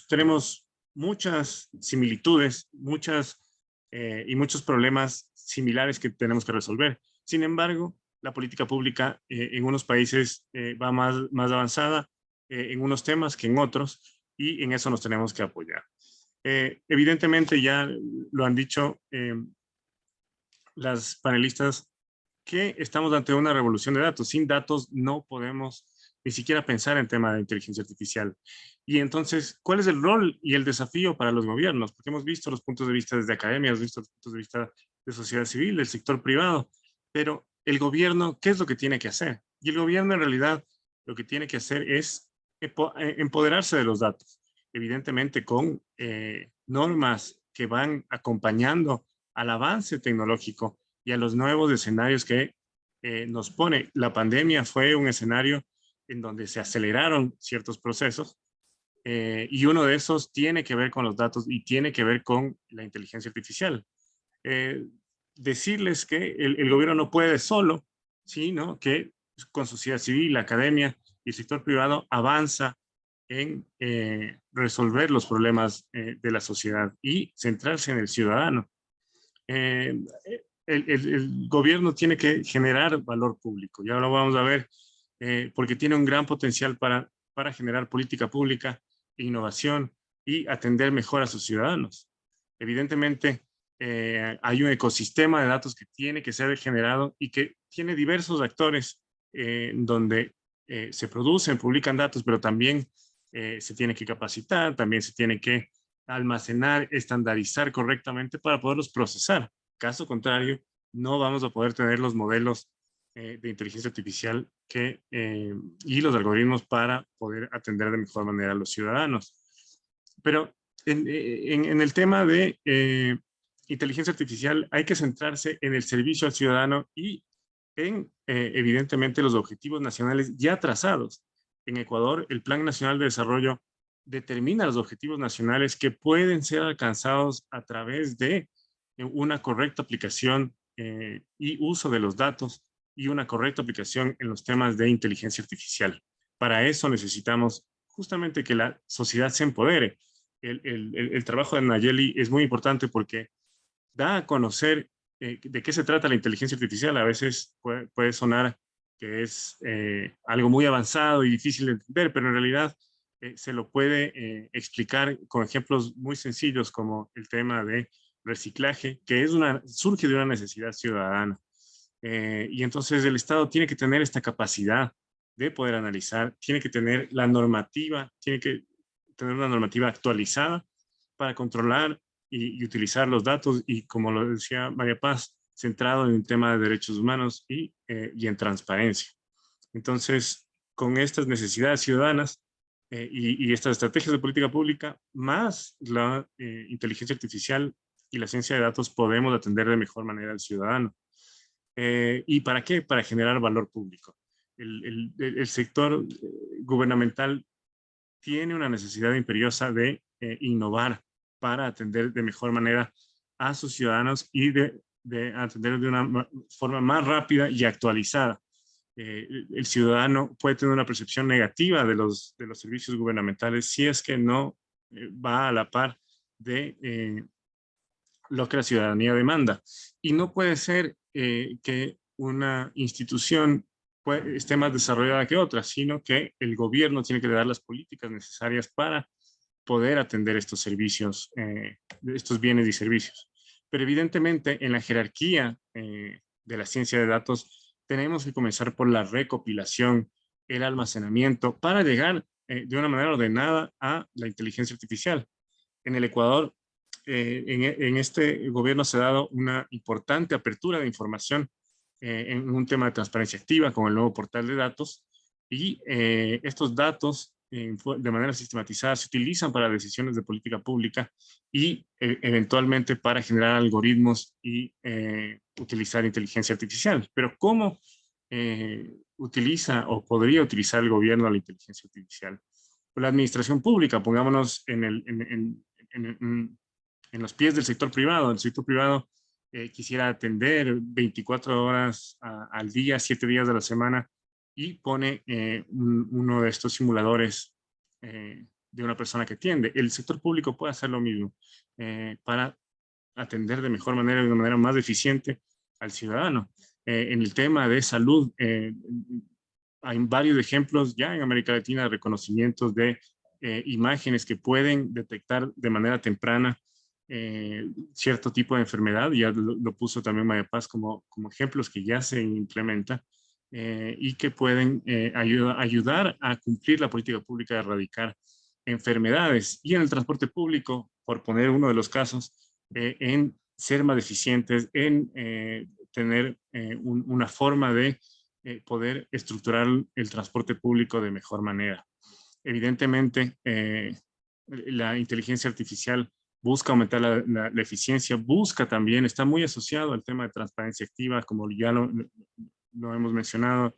S4: tenemos muchas similitudes, y muchos problemas similares que tenemos que resolver. Sin embargo, la política pública en unos países va más avanzada en unos temas que en otros, y en eso nos tenemos que apoyar. Evidentemente, ya lo han dicho las panelistas, que estamos ante una revolución de datos. Sin datos no podemos ni siquiera pensar en tema de inteligencia artificial. Y entonces, ¿cuál es el rol y el desafío para los gobiernos? Porque hemos visto los puntos de vista desde academia, hemos visto los puntos de vista de sociedad civil, del sector privado, pero el gobierno, ¿qué es lo que tiene que hacer? Y el gobierno, en realidad, lo que tiene que hacer es empoderarse de los datos, evidentemente con normas que van acompañando al avance tecnológico, y a los nuevos escenarios que nos pone. La pandemia fue un escenario en donde se aceleraron ciertos procesos, y uno de esos tiene que ver con los datos y tiene que ver con la inteligencia artificial. Decirles que el gobierno no puede solo, sino que con sociedad civil, la academia y el sector privado avanza en resolver los problemas de la sociedad y centrarse en el ciudadano. El gobierno tiene que generar valor público, ya lo vamos a ver, porque tiene un gran potencial para generar política pública, innovación y atender mejor a sus ciudadanos. Evidentemente, hay un ecosistema de datos que tiene que ser generado y que tiene diversos actores donde se producen, publican datos, pero también se tiene que capacitar, también se tiene que almacenar, estandarizar correctamente para poderlos procesar. Caso contrario, no vamos a poder tener los modelos de inteligencia artificial y los algoritmos para poder atender de mejor manera a los ciudadanos. Pero en el tema de inteligencia artificial hay que centrarse en el servicio al ciudadano y en, evidentemente, los objetivos nacionales ya trazados. En Ecuador, el Plan Nacional de Desarrollo determina los objetivos nacionales que pueden ser alcanzados a través de una correcta aplicación y uso de los datos y una correcta aplicación en los temas de inteligencia artificial. Para eso necesitamos justamente que la sociedad se empodere. El trabajo de Nayeli es muy importante porque da a conocer de qué se trata la inteligencia artificial. A veces puede sonar que es algo muy avanzado y difícil de entender, pero en realidad se lo puede explicar con ejemplos muy sencillos como el tema de reciclaje, que surge de una necesidad ciudadana. Y entonces el Estado tiene que tener esta capacidad de poder analizar, tiene que tener la normativa, tiene que tener una normativa actualizada para controlar y utilizar los datos y, como lo decía María Paz, centrado en el tema de derechos humanos y en transparencia. Entonces, con estas necesidades ciudadanas y estas estrategias de política pública, más la inteligencia artificial y la ciencia de datos, podemos atender de mejor manera al ciudadano. ¿Y para qué? Para generar valor público. El sector gubernamental tiene una necesidad imperiosa de innovar para atender de mejor manera a sus ciudadanos y de atender de una forma más rápida y actualizada. El ciudadano puede tener una percepción negativa de los servicios gubernamentales si es que no va a la par de lo que la ciudadanía demanda. Y no puede ser que una institución esté más desarrollada que otra, sino que el gobierno tiene que dar las políticas necesarias para poder atender estos servicios, estos bienes y servicios. Pero evidentemente en la jerarquía de la ciencia de datos tenemos que comenzar por la recopilación, el almacenamiento, para llegar de una manera ordenada a la inteligencia artificial. En el Ecuador, en este gobierno se ha dado una importante apertura de información en un tema de transparencia activa con el nuevo portal de datos, y estos datos de manera sistematizada se utilizan para decisiones de política pública y eventualmente para generar algoritmos y utilizar inteligencia artificial. Pero ¿cómo utiliza o podría utilizar el gobierno la inteligencia artificial? Pues la administración pública, pongámonos en los pies del sector privado. El sector privado quisiera atender 24 horas al día, 7 días de la semana, y pone uno de estos simuladores de una persona que atiende. El sector público puede hacer lo mismo para atender de mejor manera, de una manera más eficiente al ciudadano. En el tema de salud, hay varios ejemplos ya en América Latina de reconocimientos de imágenes que pueden detectar de manera temprana cierto tipo de enfermedad. Ya lo puso también María Paz como ejemplos que ya se implementan y que pueden ayudar a cumplir la política pública de erradicar enfermedades. Y en el transporte público, por poner uno de los casos, en ser más eficientes, en tener una forma de poder estructurar el transporte público de mejor manera. Evidentemente, la inteligencia artificial busca aumentar la eficiencia, busca también, está muy asociado al tema de transparencia activa, como ya lo hemos mencionado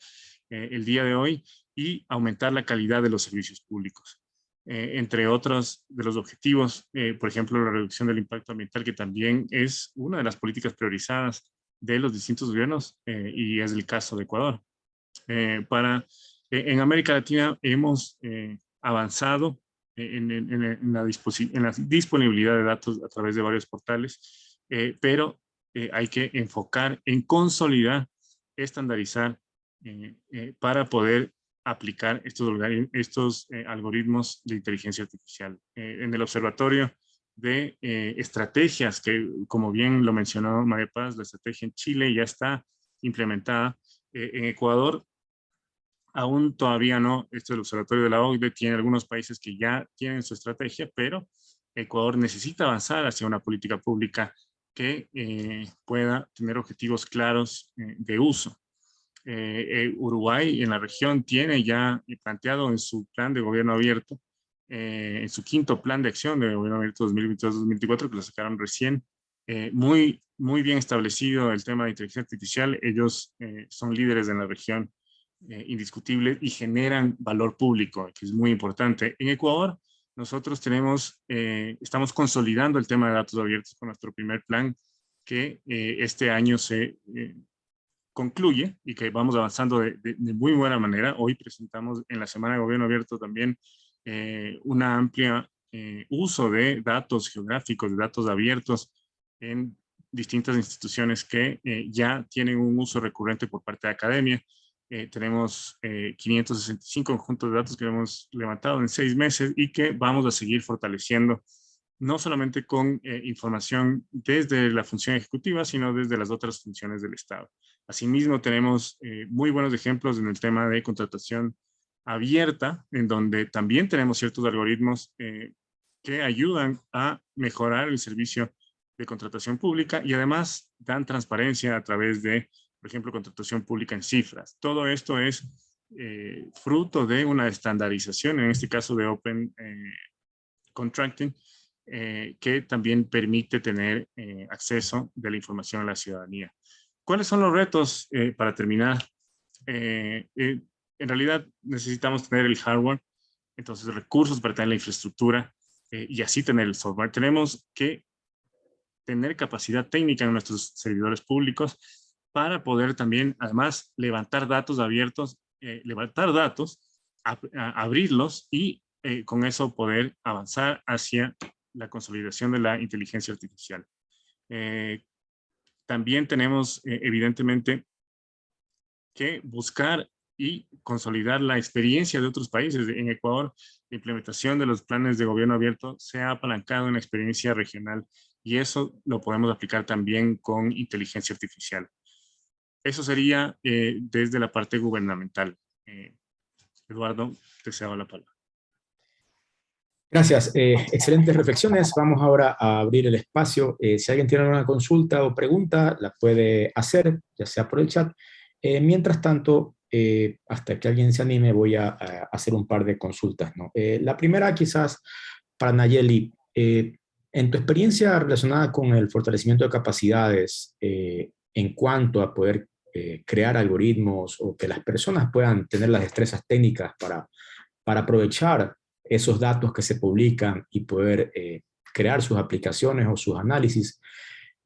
S4: el día de hoy, y aumentar la calidad de los servicios públicos. Entre otros de los objetivos, por ejemplo, la reducción del impacto ambiental, que también es una de las políticas priorizadas de los distintos gobiernos, y es el caso de Ecuador. En América Latina hemos avanzado en la disponibilidad de datos a través de varios portales, pero hay que enfocar en consolidar, estandarizar, para poder aplicar estos algoritmos de inteligencia artificial. En el observatorio de estrategias, que como bien lo mencionó María Paz, la estrategia en Chile ya está implementada. En Ecuador aún todavía no. Esto el observatorio de la OCDE tiene algunos países que ya tienen su estrategia, pero Ecuador necesita avanzar hacia una política pública que pueda tener objetivos claros de uso. Uruguay en la región tiene ya planteado en su plan de gobierno abierto, en su quinto plan de acción de gobierno abierto 2022-2024, que lo sacaron recién, muy bien establecido el tema de inteligencia artificial. Ellos son líderes en la región, indiscutible, y generan valor público, que es muy importante. En Ecuador, nosotros estamos consolidando el tema de datos abiertos con nuestro primer plan, que este año se concluye y que vamos avanzando de muy buena manera. Hoy presentamos en la Semana de Gobierno Abierto también una amplia uso de datos geográficos, de datos abiertos en distintas instituciones que ya tienen un uso recurrente por parte de academia. Tenemos 565 conjuntos de datos que hemos levantado en 6 meses y que vamos a seguir fortaleciendo, no solamente con información desde la función ejecutiva, sino desde las otras funciones del Estado. Asimismo, tenemos muy buenos ejemplos en el tema de contratación abierta, en donde también tenemos ciertos algoritmos que ayudan a mejorar el servicio de contratación pública y además dan transparencia a través de, por ejemplo, contratación pública en cifras. Todo esto es fruto de una estandarización, en este caso de Open Contracting, que también permite tener acceso de la información a la ciudadanía. ¿Cuáles son los retos para terminar? En realidad necesitamos tener el hardware, entonces recursos para tener la infraestructura y así tener el software. Tenemos que tener capacidad técnica en nuestros servidores públicos para poder también, además, levantar datos abiertos, abrirlos y con eso poder avanzar hacia la consolidación de la inteligencia artificial. También tenemos, evidentemente, que buscar y consolidar la experiencia de otros países. En Ecuador, la implementación de los planes de gobierno abierto se ha apalancado en la experiencia regional y eso lo podemos aplicar también con inteligencia artificial. Eso sería desde la parte gubernamental. Eduardo, te cedo la palabra.
S1: Gracias. Excelentes reflexiones. Vamos ahora a abrir el espacio. Si alguien tiene alguna consulta o pregunta, la puede hacer, ya sea por el chat. Mientras tanto, hasta que alguien se anime, voy a hacer un par de consultas, ¿no? La primera, quizás, para Nayeli. En tu experiencia relacionada con el fortalecimiento de capacidades, en cuanto a poder crear algoritmos o que las personas puedan tener las destrezas técnicas para aprovechar esos datos que se publican y poder crear sus aplicaciones o sus análisis,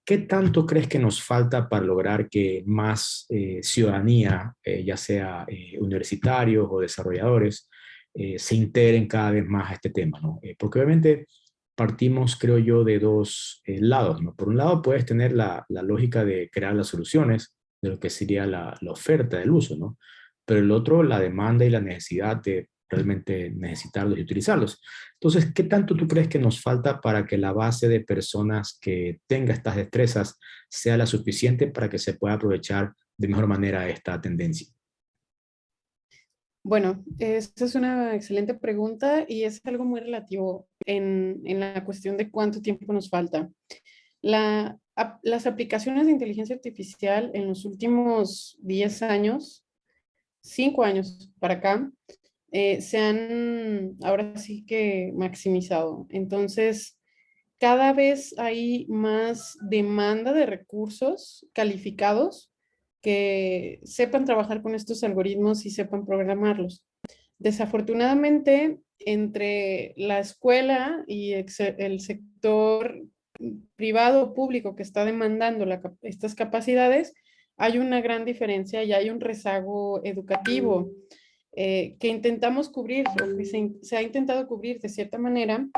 S1: ¿qué tanto crees que nos falta para lograr que más ciudadanía, ya sea universitarios o desarrolladores, se integren cada vez más a este tema, ¿no? Porque obviamente partimos, creo yo, de dos lados, ¿no? Por un lado puedes tener la lógica de crear las soluciones, de lo que sería la oferta del uso, ¿no? Pero el otro, la demanda y la necesidad de realmente necesitarlos y utilizarlos. Entonces, ¿qué tanto tú crees que nos falta para que la base de personas que tenga estas destrezas sea la suficiente para que se pueda aprovechar de mejor manera esta tendencia?
S2: Bueno, esta es una excelente pregunta y es algo muy relativo en la cuestión de cuánto tiempo nos falta. Las aplicaciones de inteligencia artificial en los últimos 10 años, 5 años para acá, se han ahora sí que maximizado. Entonces, cada vez hay más demanda de recursos calificados que sepan trabajar con estos algoritmos y sepan programarlos. Desafortunadamente, entre la escuela y el sector privado o público que está demandando estas capacidades, hay una gran diferencia y hay un rezago educativo que intentamos cubrir, o que se ha intentado cubrir de cierta manera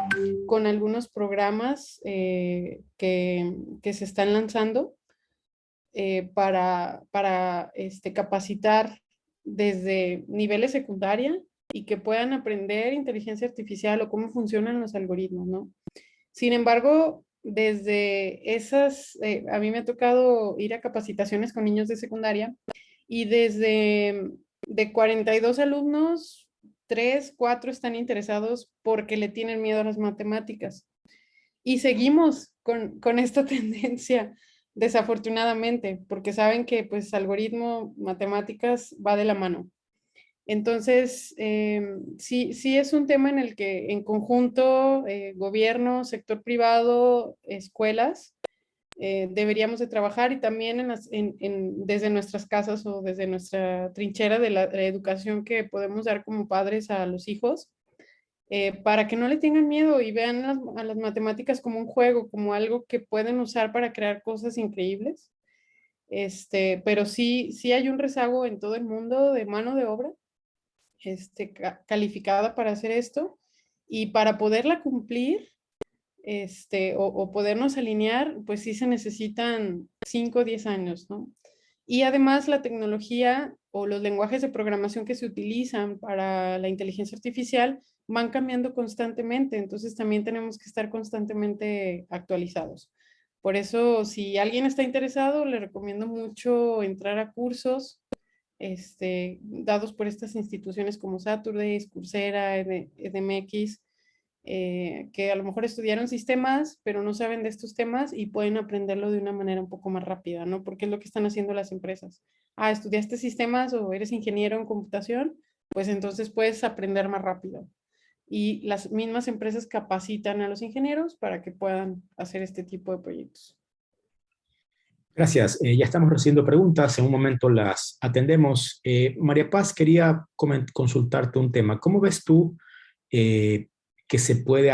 S2: con algunos programas que se están lanzando para capacitar desde niveles secundaria y que puedan aprender inteligencia artificial o cómo funcionan los algoritmos, ¿no? Sin embargo, desde a mí me ha tocado ir a capacitaciones con niños de secundaria y desde de 42 alumnos, 3, 4 están interesados porque le tienen miedo a las matemáticas. Y seguimos con esta tendencia, desafortunadamente, porque saben que pues algoritmo, matemáticas va de la mano. Entonces, sí es un tema en el que en conjunto, gobierno, sector privado, escuelas, deberíamos de trabajar y también desde nuestras casas o desde nuestra trinchera de la educación que podemos dar como padres a los hijos, para que no le tengan miedo y vean a las matemáticas como un juego, como algo que pueden usar para crear cosas increíbles. Pero sí hay un rezago en todo el mundo de mano de obra calificada para hacer esto, y para poderla cumplir o podernos alinear, pues sí se necesitan 5 o 10 años, ¿no? Y además la tecnología o los lenguajes de programación que se utilizan para la inteligencia artificial van cambiando constantemente, entonces también tenemos que estar constantemente actualizados. Por eso, si alguien está interesado, le recomiendo mucho entrar a cursos dados por estas instituciones como Saturday, Coursera, EDMX, que a lo mejor estudiaron sistemas, pero no saben de estos temas y pueden aprenderlo de una manera un poco más rápida, ¿no? Porque es lo que están haciendo las empresas. Ah, estudiaste sistemas o eres ingeniero en computación, pues entonces puedes aprender más rápido. Y las mismas empresas capacitan a los ingenieros para que puedan hacer este tipo de proyectos.
S1: Gracias. Ya estamos recibiendo preguntas. En un momento las atendemos. María Paz, quería consultarte un tema. ¿Cómo ves tú que se puede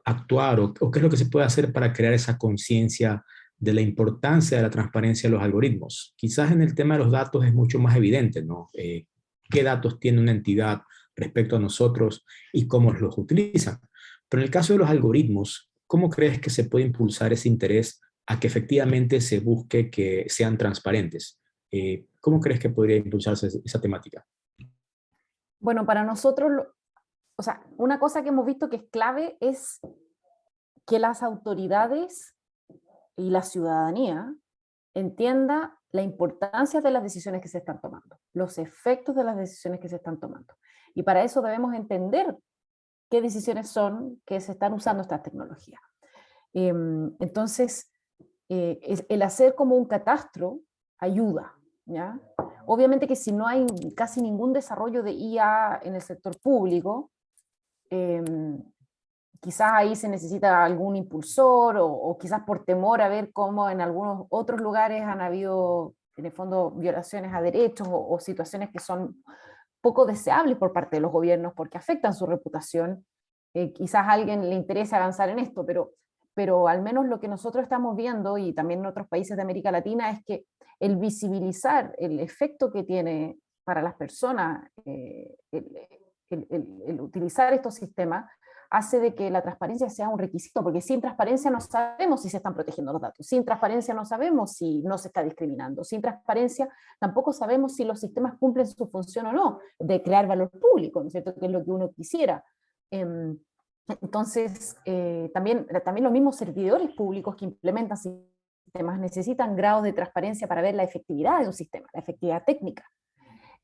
S1: actuar o qué es lo que se puede hacer para crear esa conciencia de la importancia de la transparencia de los algoritmos? Quizás en el tema de los datos es mucho más evidente, ¿no? ¿Qué datos tiene una entidad respecto a nosotros y cómo los utilizan? Pero en el caso de los algoritmos, ¿cómo crees que se puede impulsar ese interés a que efectivamente se busque que sean transparentes? ¿Cómo crees que podría impulsarse esa temática?
S3: Bueno, para nosotros, o sea, una cosa que hemos visto que es clave es que las autoridades y la ciudadanía entienda la importancia de las decisiones que se están tomando, los efectos de las decisiones que se están tomando. Y para eso debemos entender qué decisiones son que se están usando estas tecnologías. Entonces, el hacer como un catastro ayuda, ¿ya? Obviamente que si no hay casi ningún desarrollo de IA en el sector público, quizás ahí se necesita algún impulsor o quizás por temor a ver cómo en algunos otros lugares han habido, en el fondo, violaciones a derechos o situaciones que son poco deseables por parte de los gobiernos porque afectan su reputación. Quizás a alguien le interese avanzar en esto, pero al menos lo que nosotros estamos viendo, y también en otros países de América Latina, es que el visibilizar el efecto que tiene para las personas el utilizar estos sistemas hace de que la transparencia sea un requisito, porque sin transparencia no sabemos si se están protegiendo los datos, sin transparencia no sabemos si no se está discriminando, sin transparencia tampoco sabemos si los sistemas cumplen su función o no, de crear valor público, ¿no es cierto?, que es lo que uno quisiera. Entonces, también los mismos servidores públicos que implementan sistemas necesitan grados de transparencia para ver la efectividad de un sistema, la efectividad técnica.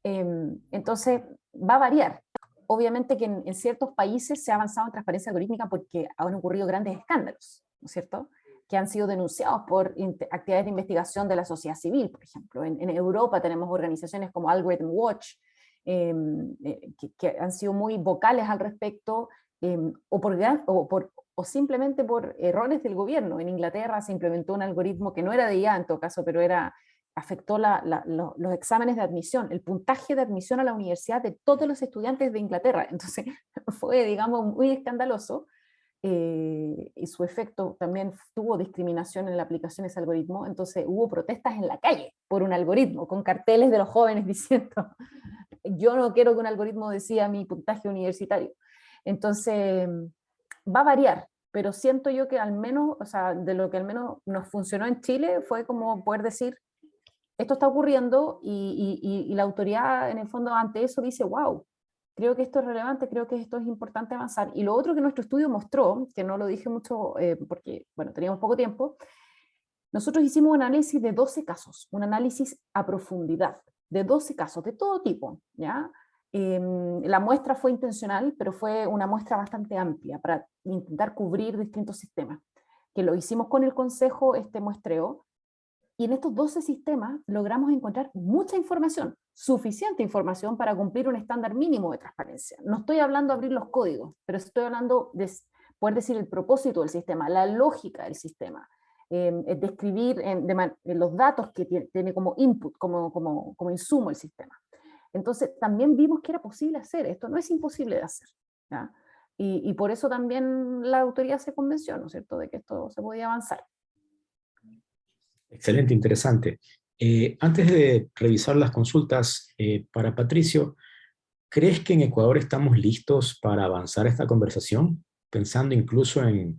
S3: Entonces, va a variar. Obviamente que en ciertos países se ha avanzado en transparencia algorítmica porque han ocurrido grandes escándalos, ¿no es cierto?, que han sido denunciados por actividades de investigación de la sociedad civil, por ejemplo. En Europa tenemos organizaciones como Algorithm Watch, que han sido muy vocales al respecto, o simplemente por errores del gobierno. En Inglaterra se implementó un algoritmo que no era de IA en todo caso, pero afectó los exámenes de admisión, el puntaje de admisión a la universidad de todos los estudiantes de Inglaterra. Entonces fue, digamos, muy escandaloso. Y su efecto también tuvo discriminación en la aplicación de ese algoritmo. Entonces hubo protestas en la calle por un algoritmo, con carteles de los jóvenes diciendo yo no quiero que un algoritmo decida mi puntaje universitario. Entonces va a variar, pero siento yo que al menos, o sea, de lo que al menos nos funcionó en Chile fue como poder decir esto está ocurriendo y la autoridad en el fondo ante eso dice, wow, creo que esto es relevante, creo que esto es importante avanzar. Y lo otro que nuestro estudio mostró, que no lo dije mucho porque, bueno, teníamos poco tiempo, nosotros hicimos un análisis de 12 casos, un análisis a profundidad, de 12 casos, de todo tipo, ¿ya? La muestra fue intencional, pero fue una muestra bastante amplia para intentar cubrir distintos sistemas, que lo hicimos con el consejo, este muestreo, y en estos 12 sistemas logramos encontrar mucha información, suficiente información para cumplir un estándar mínimo de transparencia. No estoy hablando de abrir los códigos, pero estoy hablando de poder decir el propósito del sistema, la lógica del sistema, describir los datos que tiene como input, como insumo el sistema. Entonces también vimos que era posible hacer, esto no es imposible de hacer, ¿ya? Y por eso también la autoridad se convenció, ¿no es cierto?, de que esto se podía avanzar.
S1: Excelente, interesante. Antes de revisar las consultas, para Patricio, ¿crees que en Ecuador estamos listos para avanzar esta conversación? Pensando incluso en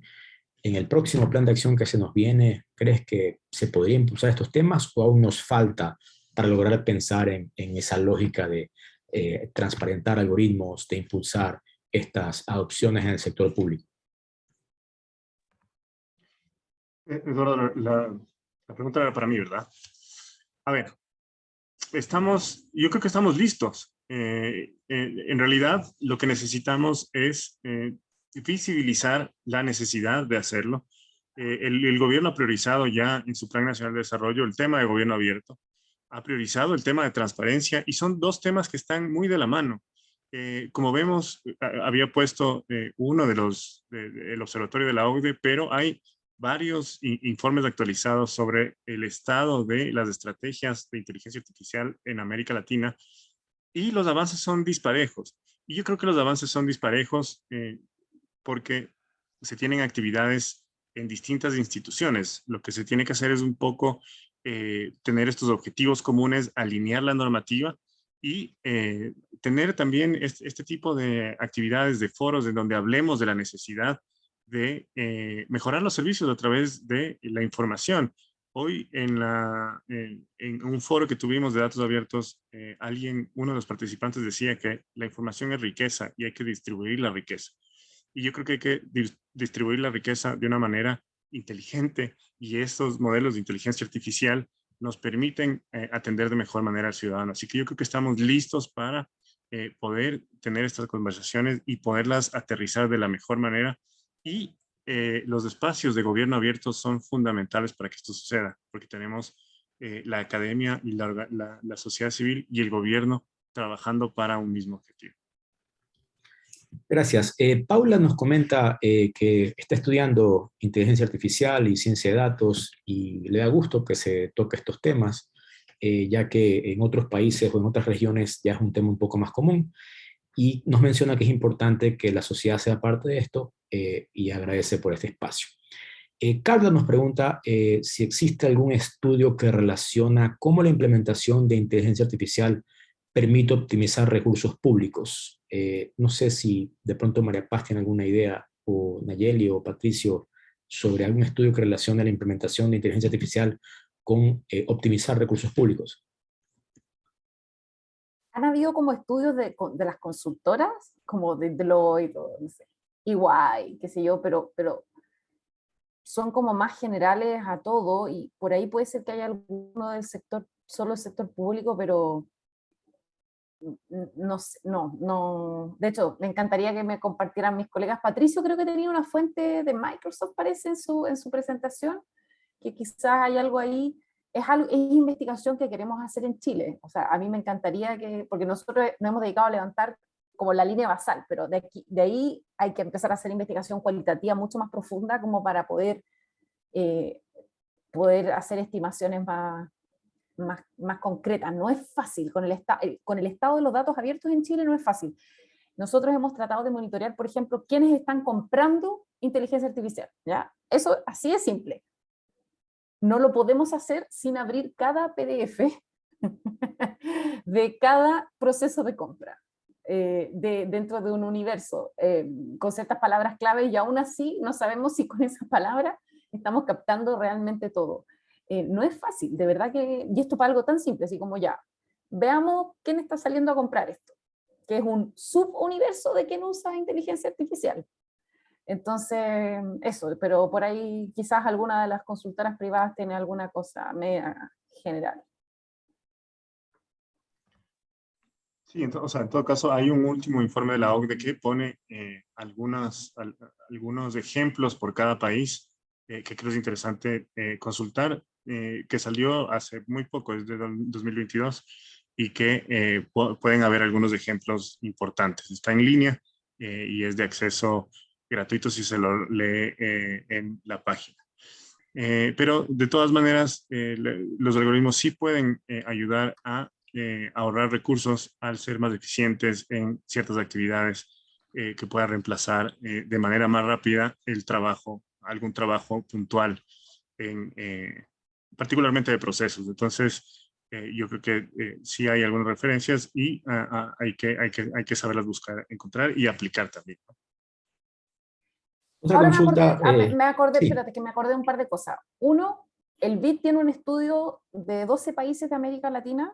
S1: el próximo plan de acción que se nos viene, ¿crees que se podría impulsar estos temas o aún nos falta para lograr pensar en esa lógica de transparentar algoritmos, de impulsar estas adopciones en el sector público?
S4: Eduardo, la pregunta era para mí, ¿verdad? A ver, yo creo que estamos listos. En realidad, lo que necesitamos es visibilizar la necesidad de hacerlo. El gobierno ha priorizado ya en su Plan Nacional de Desarrollo el tema de gobierno abierto, ha priorizado el tema de transparencia y son dos temas que están muy de la mano. Como vemos, había puesto uno de el observatorio de la OCDE, pero hay varios informes actualizados sobre el estado de las estrategias de inteligencia artificial en América Latina y los avances son disparejos. Y yo creo que los avances son disparejos porque se tienen actividades en distintas instituciones. Lo que se tiene que hacer es un poco tener estos objetivos comunes, alinear la normativa y tener también este tipo de actividades, de foros en donde hablemos de la necesidad de mejorar los servicios a través de la información. Hoy en un foro que tuvimos de datos abiertos, uno de los participantes decía que la información es riqueza y hay que distribuir la riqueza. Y yo creo que hay que distribuir la riqueza de una manera inteligente y estos modelos de inteligencia artificial nos permiten atender de mejor manera al ciudadano. Así que yo creo que estamos listos para poder tener estas conversaciones y poderlas aterrizar de la mejor manera. Y los espacios de gobierno abierto son fundamentales para que esto suceda, porque tenemos la academia y la sociedad civil y el gobierno trabajando para un mismo objetivo.
S1: Gracias. Paula nos comenta que está estudiando inteligencia artificial y ciencia de datos y le da gusto que se toque estos temas, ya que en otros países o en otras regiones ya es un tema un poco más común. Y nos menciona que es importante que la sociedad sea parte de esto y agradece por este espacio. Carla nos pregunta si existe algún estudio que relaciona cómo la implementación de inteligencia artificial permite optimizar recursos públicos. No sé si de pronto María Paz tiene alguna idea, o Nayeli o Patricio, sobre algún estudio que relacione la implementación de inteligencia artificial con optimizar recursos públicos.
S3: Han habido como estudios de las consultoras, como de Deloitte, no sé, EY, qué sé yo, pero son como más generales a todo, y por ahí puede ser que haya alguno del sector, solo el sector público, pero no. De hecho, me encantaría que me compartieran mis colegas. Patricio creo que tenía una fuente de Microsoft, parece, en su presentación, que quizás hay algo ahí. Es investigación que queremos hacer en Chile. O sea, a mí me encantaría porque nosotros nos hemos dedicado a levantar como la línea basal, pero de ahí hay que empezar a hacer investigación cualitativa mucho más profunda como para poder hacer estimaciones más concretas. No es fácil, con el estado de los datos abiertos en Chile no es fácil. Nosotros hemos tratado de monitorear, por ejemplo, quiénes están comprando inteligencia artificial, ¿ya? Eso así es simple. No lo podemos hacer sin abrir cada PDF de cada proceso de compra dentro de un universo con ciertas palabras clave, y aún así no sabemos si con esas palabras estamos captando realmente todo. No es fácil, de verdad que, y esto para algo tan simple, así como ya, veamos quién está saliendo a comprar esto, que es un subuniverso de quién usa inteligencia artificial. Entonces, eso, pero por ahí quizás alguna de las consultoras privadas tiene alguna cosa media general.
S4: Sí, o sea, en todo caso, hay un último informe de la OCDE que pone algunos ejemplos por cada país que creo es interesante consultar, que salió hace muy poco, es de 2022, y que pueden haber algunos ejemplos importantes. Está en línea y es de acceso gratuito si se lo lee en la página. Pero de todas maneras, los algoritmos sí pueden ayudar a ahorrar recursos al ser más eficientes en ciertas actividades que puedan reemplazar de manera más rápida el trabajo, algún trabajo puntual, particularmente de procesos. Entonces, yo creo que sí hay algunas referencias y hay que saberlas buscar, encontrar y aplicar también, ¿no?
S1: Otra
S3: Ahora
S1: consulta.
S3: me acordé,
S1: Sí.
S3: espérate, que me acordé de un par de cosas. Uno, el BID tiene un estudio de 12 países de América Latina,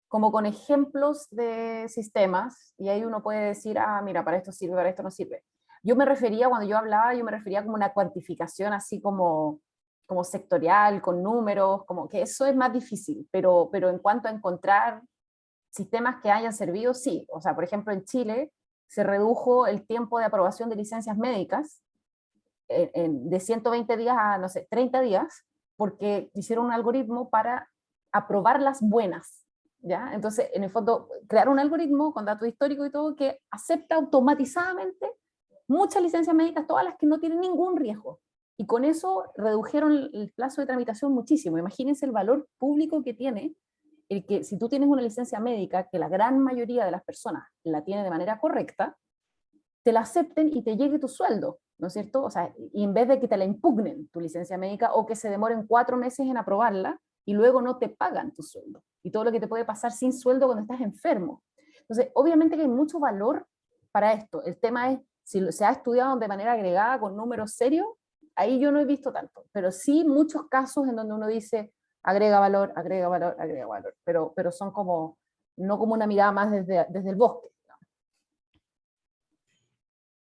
S3: como con ejemplos de sistemas, y ahí uno puede decir, ah, mira, para esto sirve, para esto no sirve. Yo me refería, cuando yo hablaba, yo me refería como una cuantificación así como sectorial, con números, como que eso es más difícil, pero en cuanto a encontrar sistemas que hayan servido, sí. O sea, por ejemplo, en Chile se redujo el tiempo de aprobación de licencias médicas de 120 días a, no sé, 30 días, porque hicieron un algoritmo para aprobar las buenas, ¿ya? Entonces, en el fondo, crearon un algoritmo con datos históricos y todo que acepta automatizadamente muchas licencias médicas, todas las que no tienen ningún riesgo. Y con eso redujeron el plazo de tramitación muchísimo. Imagínense el valor público que tiene el que si tú tienes una licencia médica, que la gran mayoría de las personas la tiene de manera correcta, te la acepten y te llegue tu sueldo, ¿no es cierto? O sea, y en vez de que te la impugnen tu licencia médica o que se demoren 4 meses en aprobarla y luego no te pagan tu sueldo. Y todo lo que te puede pasar sin sueldo cuando estás enfermo. Entonces, obviamente que hay mucho valor para esto. El tema es, si se ha estudiado de manera agregada con números serios, ahí yo no he visto tanto, pero sí muchos casos en donde uno dice, agrega valor, agrega valor, agrega valor, pero son como, no como una mirada más desde el bosque.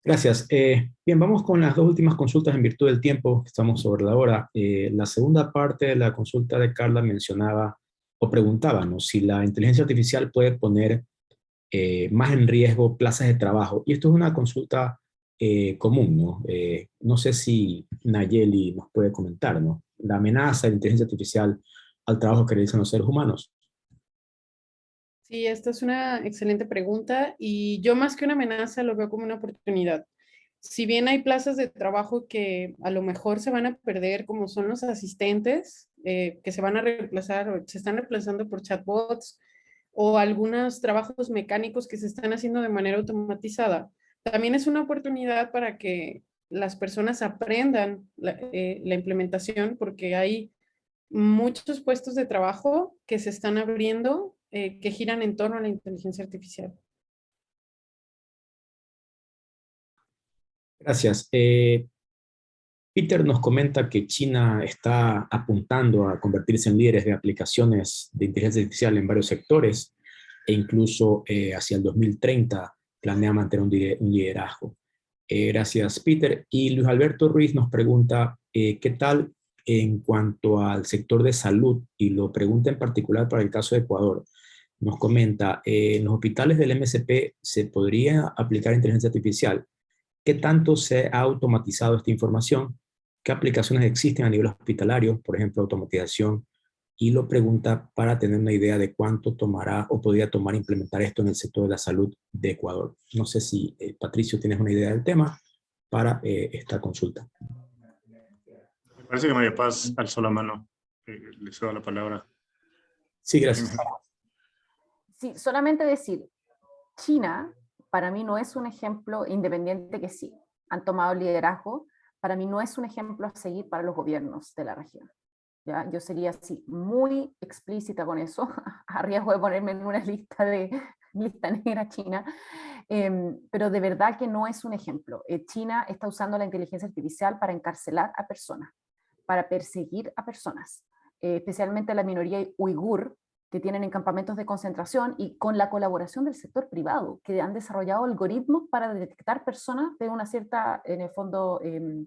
S1: Gracias. Bien, vamos con las dos últimas consultas en virtud del tiempo. Estamos sobre la hora. La segunda parte de la consulta de Carla mencionaba o preguntaba, ¿no?, si la inteligencia artificial puede poner más en riesgo plazas de trabajo. Y esto es una consulta común, ¿no? No sé si Nayeli nos puede comentar, ¿no?, la amenaza de la inteligencia artificial al trabajo que realizan los seres humanos.
S2: Sí, esta es una excelente pregunta y yo más que una amenaza lo veo como una oportunidad. Si bien hay plazas de trabajo que a lo mejor se van a perder, como son los asistentes, que se van a reemplazar o se están reemplazando por chatbots, o algunos trabajos mecánicos que se están haciendo de manera automatizada, también es una oportunidad para que las personas aprendan la implementación, porque hay muchos puestos de trabajo que se están abriendo que giran en torno a la inteligencia artificial.
S1: Gracias. Peter nos comenta que China está apuntando a convertirse en líderes de aplicaciones de inteligencia artificial en varios sectores e incluso hacia el 2030 planea mantener un liderazgo. Gracias, Peter. Y Luis Alberto Ruiz nos pregunta qué tal en cuanto al sector de salud, y lo pregunta en particular para el caso de Ecuador. Nos comenta, en los hospitales del MSP se podría aplicar inteligencia artificial. ¿Qué tanto se ha automatizado esta información? ¿Qué aplicaciones existen a nivel hospitalario? Por ejemplo, automatización y lo pregunta para tener una idea de cuánto tomará o podría tomar implementar esto en el sector de la salud de Ecuador. No sé si, Patricio, tienes una idea del tema para esta consulta.
S4: Me parece que María Paz alzó la mano. Le cedo la palabra.
S1: Sí, gracias.
S3: Sí, solamente decir, China para mí no es un ejemplo, independiente que sí, han tomado liderazgo, para mí no es un ejemplo a seguir para los gobiernos de la región. ¿Ya? Yo sería así muy explícita con eso, a riesgo de ponerme en una lista negra China, pero de verdad que no es un ejemplo. China está usando la inteligencia artificial para encarcelar a personas, para perseguir a personas, especialmente a la minoría uigur, que tienen en campamentos de concentración, y con la colaboración del sector privado, que han desarrollado algoritmos para detectar personas de una cierta, en el fondo, de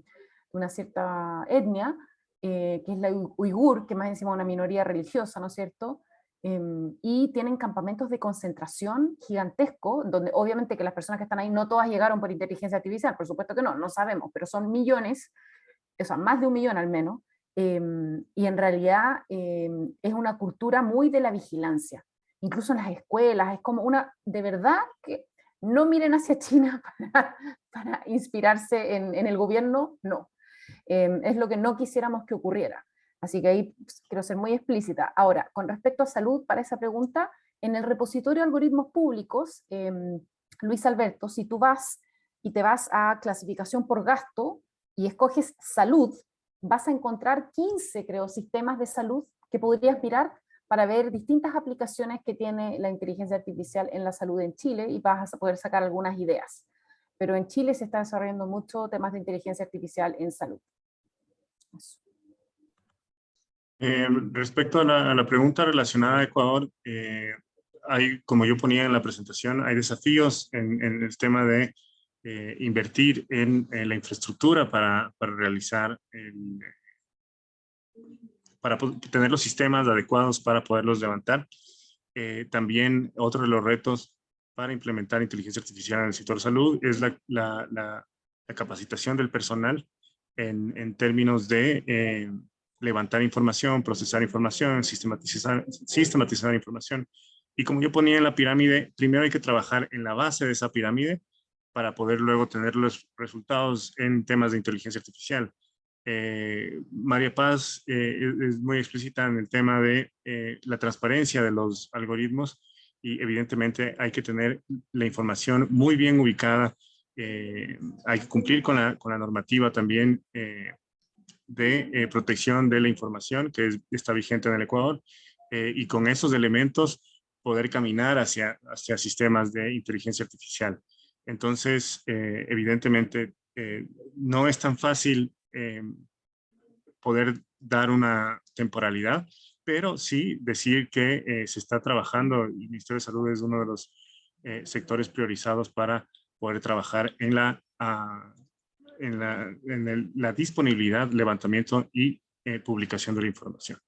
S3: una cierta etnia, que es la uigur, que más encima es una minoría religiosa, ¿no es cierto? Y tienen campamentos de concentración gigantescos, donde obviamente que las personas que están ahí no todas llegaron por inteligencia artificial, por supuesto que no, no sabemos, pero son millones, o sea, más de 1 millón al menos, y en realidad es una cultura muy de la vigilancia, incluso en las escuelas, es como una, de verdad que no miren hacia China para inspirarse en el gobierno, no. Es lo que no quisiéramos que ocurriera. Así que ahí quiero ser muy explícita. Ahora, con respecto a salud, para esa pregunta, en el repositorio de algoritmos públicos, Luis Alberto, si tú vas y te vas a clasificación por gasto y escoges salud, vas a encontrar 15, creo, sistemas de salud que podrías mirar para ver distintas aplicaciones que tiene la inteligencia artificial en la salud en Chile, y vas a poder sacar algunas ideas. Pero en Chile se está desarrollando mucho temas de inteligencia artificial en salud.
S4: Respecto a la pregunta relacionada a Ecuador, hay, como yo ponía en la presentación, hay desafíos en el tema de invertir en la infraestructura para realizar, para tener los sistemas adecuados para poderlos levantar. También otro de los retos para implementar inteligencia artificial en el sector salud es la capacitación del personal en términos de levantar información, procesar información, sistematizar información. Y como yo ponía en la pirámide, primero hay que trabajar en la base de esa pirámide para poder luego tener los resultados en temas de inteligencia artificial. María Paz es muy explícita en el tema de la transparencia de los algoritmos, y evidentemente hay que tener la información muy bien ubicada. Hay que cumplir con la normativa también de protección de la información que está vigente en el Ecuador, y con esos elementos poder caminar hacia sistemas de inteligencia artificial. Entonces, evidentemente, no es tan fácil poder dar una temporalidad, pero sí decir que se está trabajando, y el Ministerio de Salud es uno de los sectores priorizados para poder trabajar en la disponibilidad, levantamiento y publicación de la información.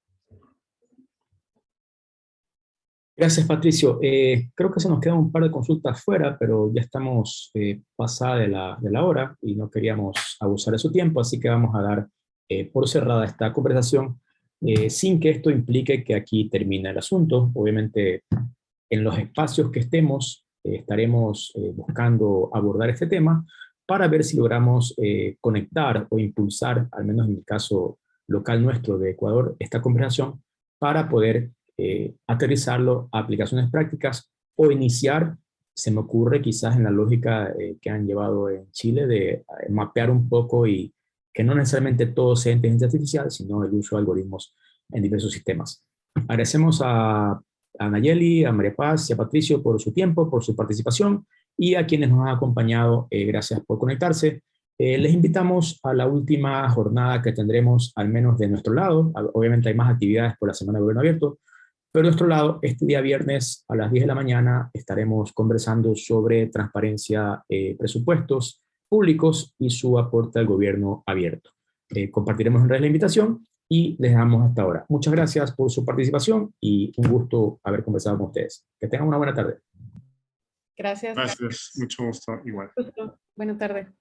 S1: Gracias, Patricio. Creo que se nos quedan un par de consultas fuera, pero ya estamos pasada de la hora y no queríamos abusar de su tiempo, así que vamos a dar por cerrada esta conversación, sin que esto implique que aquí termine el asunto. Obviamente, en los espacios que estemos, estaremos buscando abordar este tema para ver si logramos conectar o impulsar, al menos en el caso local nuestro de Ecuador, esta conversación para poder aterrizarlo a aplicaciones prácticas o iniciar, se me ocurre quizás en la lógica que han llevado en Chile de mapear un poco y que no necesariamente todo sea inteligencia artificial, sino el uso de algoritmos en diversos sistemas. Agradecemos a Nayeli, a María Paz y a Patricio por su tiempo, por su participación, y a quienes nos han acompañado, gracias por conectarse. Les invitamos a la última jornada que tendremos, al menos de nuestro lado. Obviamente hay más actividades por la Semana de Gobierno Abierto, pero de nuestro lado, este día viernes a las 10 de la mañana estaremos conversando sobre transparencia, presupuestos públicos y su aporte al gobierno abierto. Compartiremos en redes la invitación y les damos hasta ahora. Muchas gracias por su participación y un gusto haber conversado con ustedes. Que tengan una buena tarde.
S2: Gracias.
S4: Gracias, mucho gusto, igual.
S2: Buena tarde.